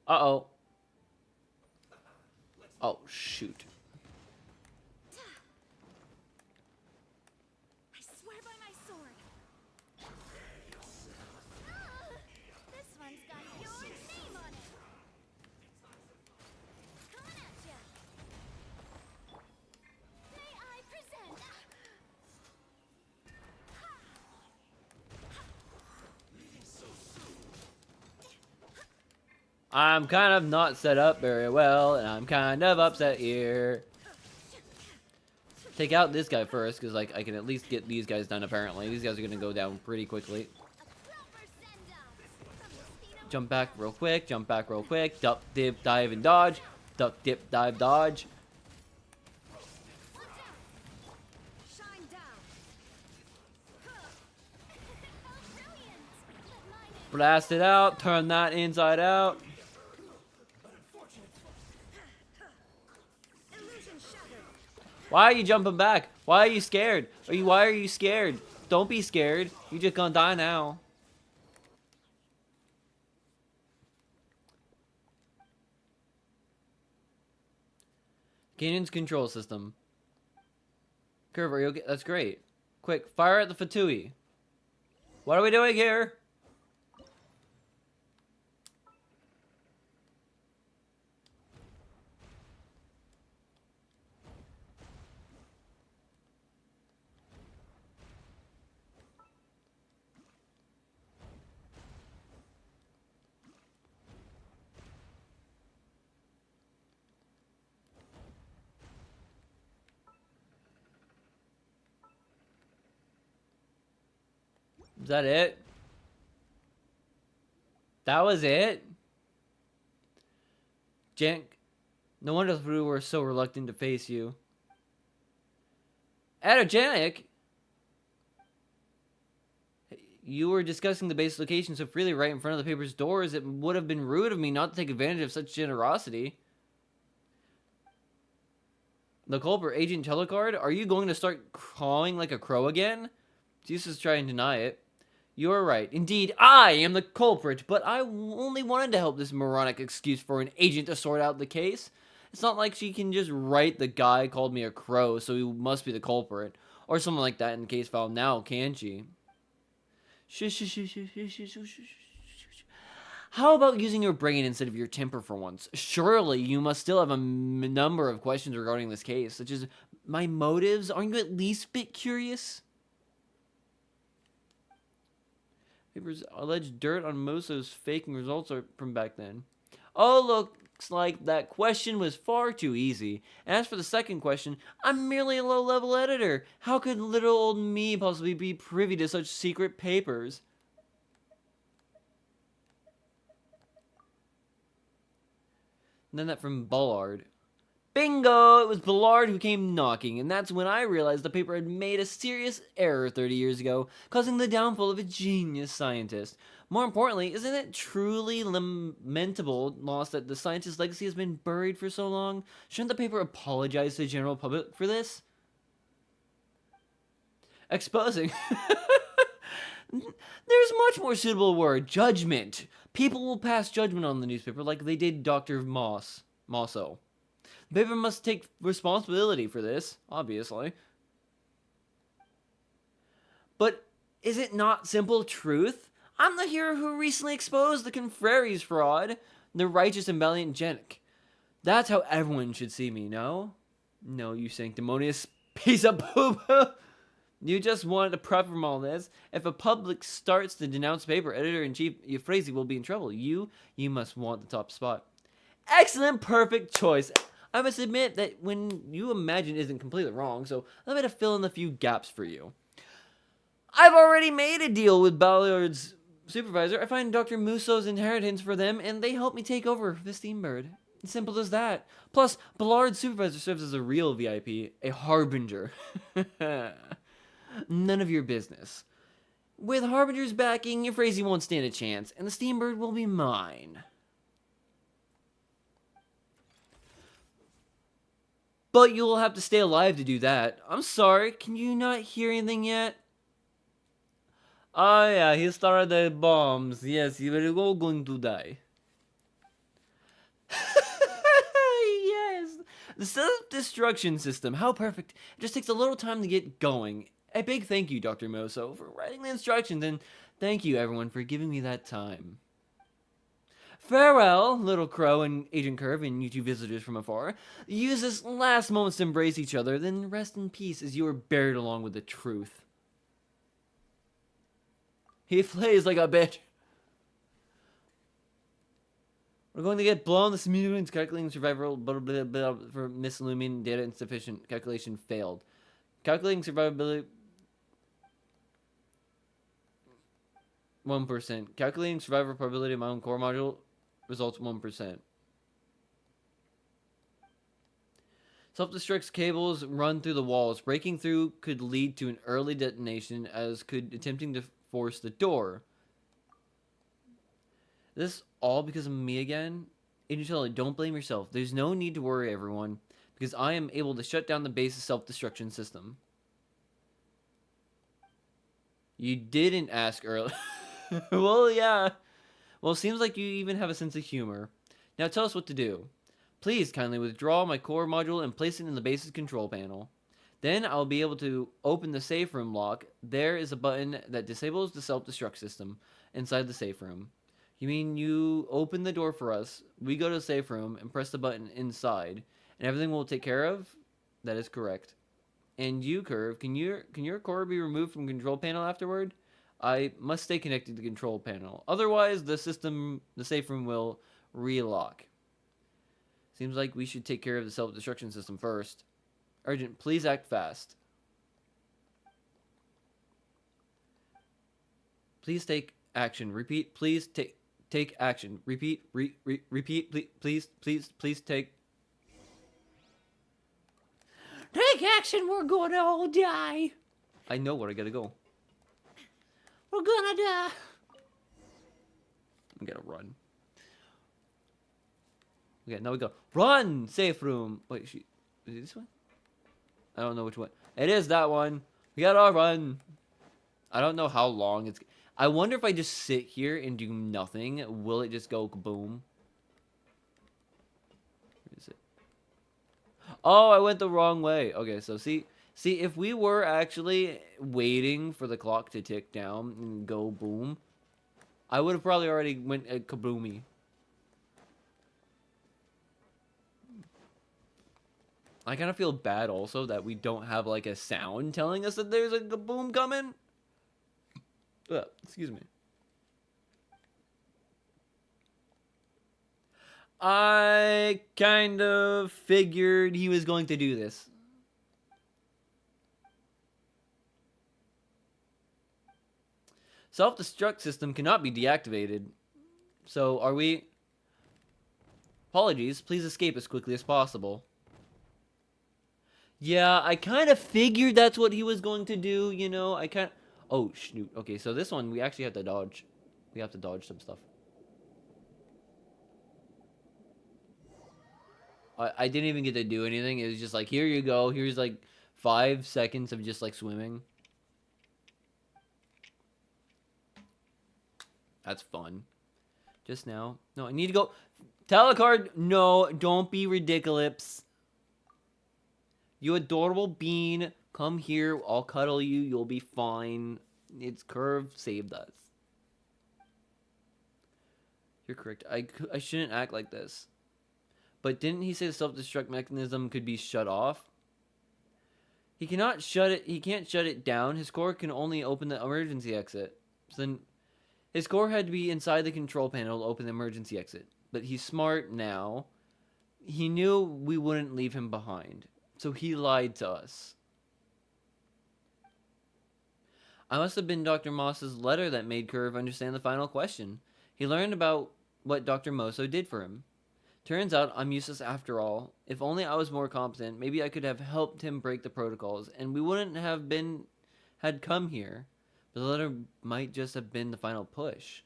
Uh-oh. Oh, shoot. I swear by my sword. This one's got your name on it. Coming at ya. May I present? I'm kind of not set up very well, and I'm kind of upset here. Take out this guy first, because like I can at least get these guys done apparently. These guys are going to go down pretty quickly. Jump back real quick, jump back real quick. Duck, dip, dive, and dodge. Duck, dip, dive, dodge. Blast it out. Turn that inside out. Why are you jumping back? Why are you scared? Why are you scared? Don't be scared. You just gonna die now. Canyon's control system. Curve, are you okay? That's great. Quick, fire at the Fatui. What are we doing here? Is that it? That was it? Jank, no wonder we were so reluctant to face you. Atogenic? You were discussing the base location so freely right in front of the paper's doors, it would have been rude of me not to take advantage of such generosity. The culprit, Agent Telecard? Are you going to start cawing like a crow again? Jesus try and deny it. You are right. Indeed, I am the culprit, but I only wanted to help this moronic excuse for an agent to sort out the case. It's not like she can just write the guy called me a crow, so he must be the culprit. Or something like that in the case file now, can she? How about using your brain instead of your temper for once? Surely you must still have a number of questions regarding this case, such as my motives. Aren't you at least a bit curious? Papers alleged dirt on Moso's faking results are from back then. Oh, looks like that question was far too easy. And as for the second question, I'm merely a low-level editor. How could little old me possibly be privy to such secret papers? And then that from Bullard. Bingo! It was Bullard who came knocking, and that's when I realized the paper had made a serious error 30 years ago, causing the downfall of a genius scientist. More importantly, isn't it truly lamentable loss that the scientist's legacy has been buried for so long? Shouldn't the paper apologize to the general public for this? Exposing. There's much more suitable word. Judgment. People will pass judgment on the newspaper like they did Dr. Mosso. The paper must take responsibility for this, obviously. But is it not simple truth? I'm the hero who recently exposed the Confreres fraud, the righteous and valiant Genic. That's how everyone should see me, no? No, you sanctimonious piece of poop. You just wanted to profit from all this. If a public starts to denounce paper, editor-in-chief Euphrasia will be in trouble. You must want the top spot. Excellent, perfect choice. I must admit that when you imagine isn't completely wrong, so I'm going to fill in a few gaps for you. I've already made a deal with Ballard's supervisor. I find Dr. Musso's inheritance for them, and they help me take over the Steambird. As simple as that. Plus, Ballard's supervisor serves as a real VIP, a harbinger. None of your business. With Harbinger's backing, Euphrasia won't stand a chance, and the Steambird will be mine. But you'll have to stay alive to do that. I'm sorry, can you not hear anything yet? Oh yeah, he started the bombs. Yes, you are all going to die. Yes! The self-destruction system, how perfect. It just takes a little time to get going. A big thank you, Dr. Mosso, for writing the instructions, and thank you, everyone, for giving me that time. Farewell, Little Crow and Agent Curve and you two visitors from afar. Use this last moments to embrace each other, then rest in peace as you are buried along with the truth. He plays like a bitch. We're going to get blown. The simulation's calculating survival for misillumine data insufficient. Calculation failed. Calculating survivability 1%. Calculating survival probability of my own core module results 1%. Self-destruct cables run through the walls. Breaking through could lead to an early detonation, as could attempting to force the door. This all because of me again? Inutile, don't blame yourself. There's no need to worry, everyone, because I am able to shut down the base's self-destruction system. You didn't ask earlier. Well, yeah. Well, it seems like you even have a sense of humor. Now tell us what to do. Please kindly withdraw my core module and place it in the base's control panel. Then I'll be able to open the safe room lock. There is a button that disables the self-destruct system inside the safe room. You mean you open the door for us, we go to the safe room and press the button inside, and everything will take care of? That is correct. And you, Curve, can your core be removed from control panel afterward? I must stay connected to the control panel. Otherwise, the safe room will relock. Seems like we should take care of the self-destruction system first. Urgent, please act fast. Please take action. Repeat, please take action. Repeat, repeat, please take. Take action, we're gonna all die. I know where I gotta go. We're gonna die. I'm gonna run. Okay, now we go. Run! Safe room. Wait, is it this one? I don't know which one. It is that one. We gotta run. I don't know how long it's... I wonder if I just sit here and do nothing, will it just go kaboom? Where is it? Oh, I went the wrong way. Okay, so see, if we were actually waiting for the clock to tick down and go boom, I would have probably already went kaboomy. I kind of feel bad also that we don't have like a sound telling us that there's a kaboom coming. Excuse me. I kind of figured he was going to do this. Self-destruct system cannot be deactivated. So are we... Apologies, please escape as quickly as possible. Yeah, I kind of figured that's what he was going to do, you know. I kind of... Oh, shoot. Okay, so this one, we actually have to dodge. We have to dodge some stuff. I didn't even get to do anything. It was just like, here you go. Here's like 5 seconds of just like swimming. That's fun. Just now. No, I need to go. Telecard. No, don't be ridiculous. You adorable bean. Come here. I'll cuddle you. You'll be fine. It's Curve saved us. You're correct. I shouldn't act like this. But didn't he say the self-destruct mechanism could be shut off? He cannot shut it. He can't shut it down. His core can only open the emergency exit. So then his core had to be inside the control panel to open the emergency exit. But he's smart now. He knew we wouldn't leave him behind. So he lied to us. I must have been Dr. Moss's letter that made Curve understand the final question. He learned about what Dr. Mosso did for him. Turns out I'm useless after all. If only I was more competent, maybe I could have helped him break the protocols, and we wouldn't have had come here. But the letter might just have been the final push.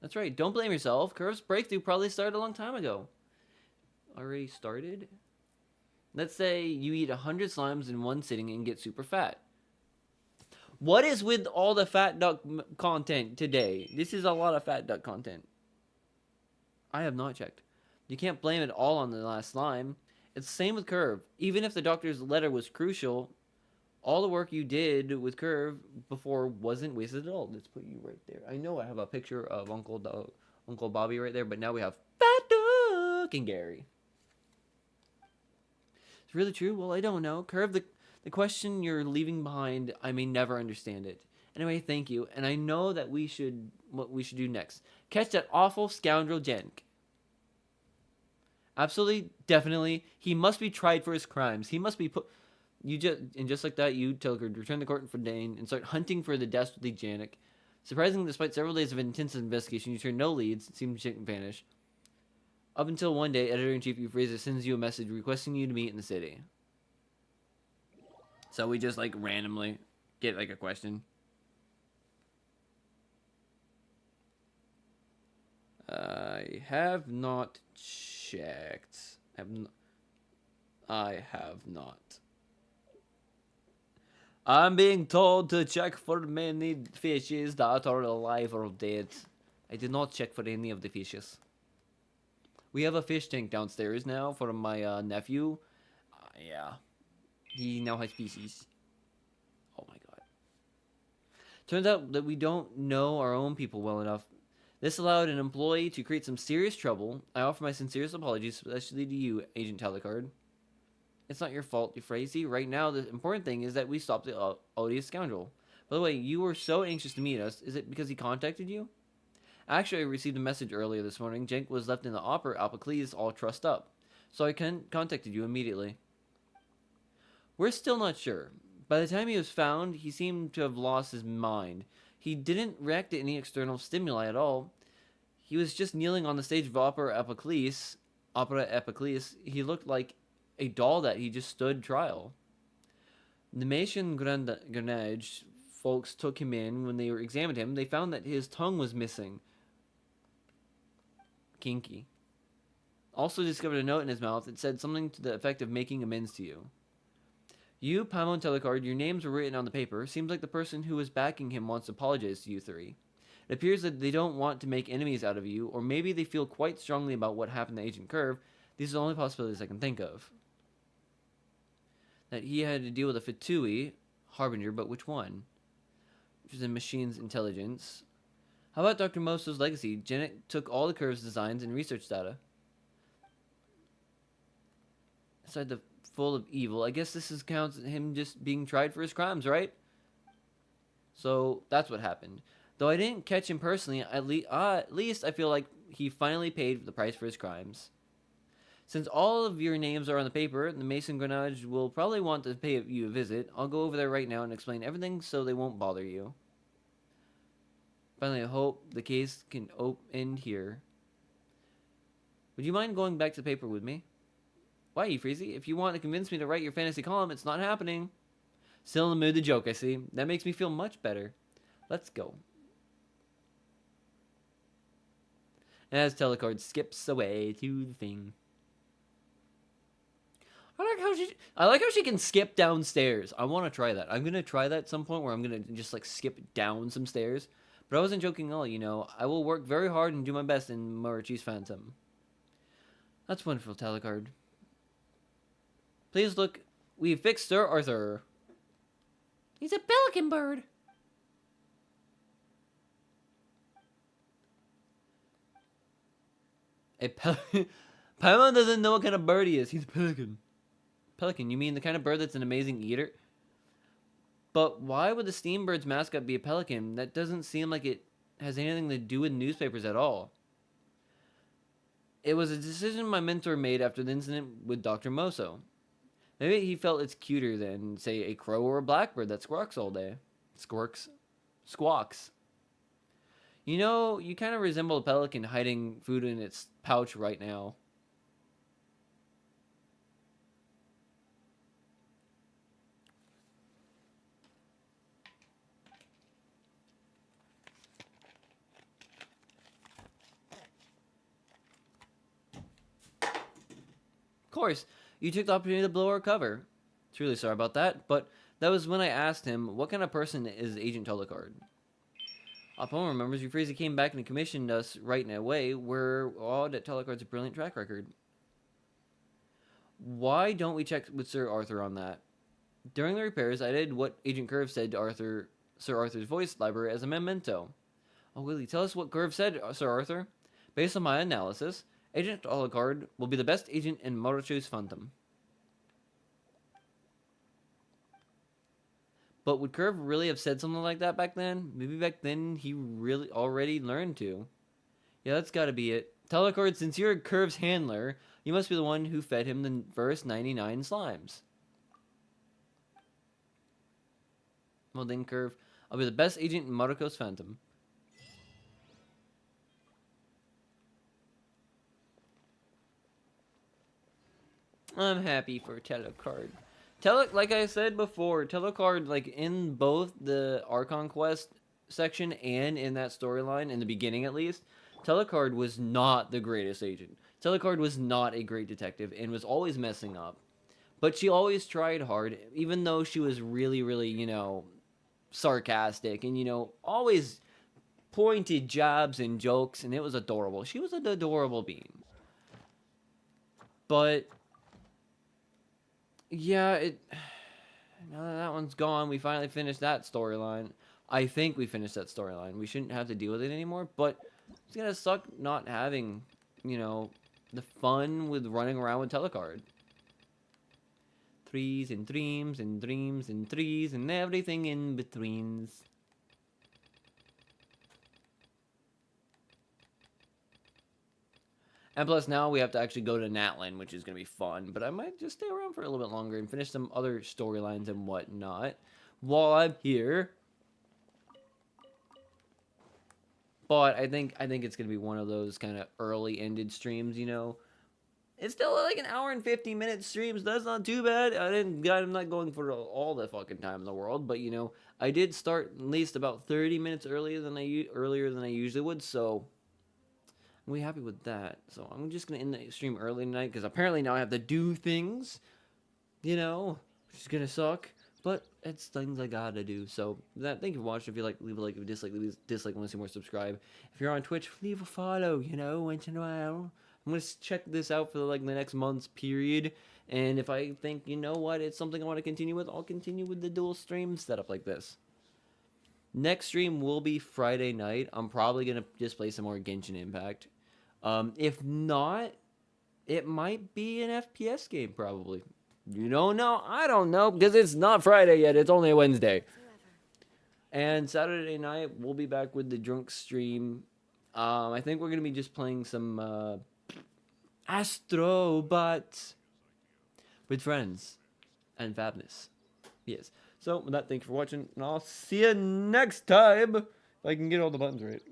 That's right, don't blame yourself. Curve's breakthrough probably started a long time ago. Already started? Let's say you eat 100 slimes in one sitting and get super fat. What is with all the fat duck content today? This is a lot of fat duck content. I have not checked. You can't blame it all on the last slime. It's the same with Curve. Even if the doctor's letter was crucial, all the work you did with Curve before wasn't wasted at all. Let's put you right there. I know I have a picture of Uncle Bobby right there, but now we have Fat Duck and Gary. It's really true? Well, I don't know. Curve, the question you're leaving behind, I may never understand it. Anyway, thank you. And I know that what we should do next. Catch that awful scoundrel Jenk. Absolutely, definitely. He must be tried for his crimes. He must be put... just like that, you, Tilgard, return the court for Dane and start hunting for the dastardly Janik. Surprisingly, despite several days of intensive investigation, you turn no leads. It seems to vanish. Up until one day, Editor-in-Chief Euphrasia sends you a message requesting you to meet in the city. So we just, like, randomly get, like, a question. I have not checked. I have not. I'm being told to check for many fishes that are alive or dead. I did not check for any of the fishes. We have a fish tank downstairs now for my nephew. Yeah. He now has species. Oh my god. Turns out that we don't know our own people well enough. This allowed an employee to create some serious trouble. I offer my sincerest apologies, especially to you, Agent Telecard. It's not your fault, Euphrasia. Right now, the important thing is that we stop the odious scoundrel. By the way, you were so anxious to meet us. Is it because he contacted you? Actually, I received a message earlier this morning. Jenk was left in the Opera Apocles all trussed up. So I contacted you immediately. We're still not sure. By the time he was found, he seemed to have lost his mind. He didn't react to any external stimuli at all. He was just kneeling on the stage of Opera Apocles. He looked like a doll that he just stood trial. The Mason Grenage folks took him in. When they examined him, they found that his tongue was missing. Kinky. Also discovered a note in his mouth that said something to the effect of making amends to you. You, Paimon Telecard, your names were written on the paper. Seems like the person who was backing him wants to apologize to you three. It appears that they don't want to make enemies out of you, or maybe they feel quite strongly about what happened to Agent Curve. These are the only possibilities I can think of. That he had to deal with a Fatui, Harbinger, but which one? Which is in Machine's Intelligence. How about Dr. Moso's legacy? Janet took all the Curve's designs and research data. Aside the full of evil, I guess this counts him just being tried for his crimes, right? So that's what happened. Though I didn't catch him personally, at least I feel like he finally paid the price for his crimes. Since all of your names are on the paper, the Mason Grenage will probably want to pay you a visit. I'll go over there right now and explain everything so they won't bother you. Finally, I hope the case can end here. Would you mind going back to the paper with me? Why, Euphrasia? If you want to convince me to write your fantasy column, it's not happening. Still in the mood to joke, I see. That makes me feel much better. Let's go. As Telecard skips away to the thing. I like how she can skip downstairs. I want to try that. I'm going to try that at some point where I'm going to just like skip down some stairs. But I wasn't joking at all, you know. I will work very hard and do my best in Morochi's Phantom. That's wonderful, Telecard. Please look. We fixed Sir Arthur. He's a pelican bird. A pelican? Paimon doesn't know what kind of bird he is. He's a pelican. Pelican, you mean the kind of bird that's an amazing eater? But why would the Steambird's mascot be a pelican? That doesn't seem like it has anything to do with newspapers at all. It was a decision my mentor made after the incident with Dr. Moso. Maybe he felt it's cuter than, say, a crow or a blackbird that squawks all day. Squawks. You know, you kind of resemble a pelican hiding food in its pouch right now. Of course, you took the opportunity to blow our cover. Truly sorry about that, but that was when I asked him, what kind of person is Agent Telecard? Upon remembers, Euphrasia came back and commissioned us right away. We're awed at Telecard's brilliant track record. Why don't we check with Sir Arthur on that? During the repairs, I did what Agent Curve said to Sir Arthur's voice library as a memento. Oh, Willie, tell us what Curve said, Sir Arthur. Based on my analysis, Agent Telecard will be the best agent in Morochi's Phantom. But would Curve really have said something like that back then? Maybe back then he really already learned to. Yeah, that's gotta be it. Telecard, since you're Curve's handler, you must be the one who fed him the first 99 slimes. Well then, Curve, I'll be the best agent in Morochi's Phantom. I'm happy for Telecard. Like I said before, Telecard, like in both the Archon Quest section and in that storyline, in the beginning at least, Telecard was not the greatest agent. Telecard was not a great detective and was always messing up. But she always tried hard, even though she was really, really, sarcastic and, always pointed jabs and jokes, and it was adorable. She was an adorable being. But, yeah, now that that one's gone, we finally finished that storyline. I think we finished that storyline. We shouldn't have to deal with it anymore, but it's gonna suck not having, the fun with running around with Telecard. Threes and dreams and dreams and threes and everything in betweens. And plus now we have to actually go to Natlin, which is going to be fun. But I might just stay around for a little bit longer and finish some other storylines and whatnot while I'm here. But I think it's going to be one of those kind of early-ended streams, It's still like an hour and 50-minute stream, so that's not too bad. I'm not going for all the fucking time in the world, but I did start at least about 30 minutes earlier than I usually would, so I'm really happy with that. So I'm just gonna end the stream early tonight because apparently now I have to do things, which is gonna suck. But it's things I gotta do. So thank you for watching. If you like, leave a like. If you dislike, leave a dislike. Want to see more, subscribe. If you're on Twitch, leave a follow. Once in a while. I'm going to check this out for the next month's period. And if I think, it's something I want to continue with, I'll continue with the dual stream setup like this. Next stream will be Friday night. I'm probably going to just play some more Genshin Impact. If not, it might be an FPS game probably. You don't know? I don't know because it's not Friday yet. It's only Wednesday. And Saturday night, we'll be back with the drunk stream. I think we're going to be just playing some Astrobots with friends and Fabness. Yes. So with that, thank you for watching, and I'll see you next time if I can get all the buttons right.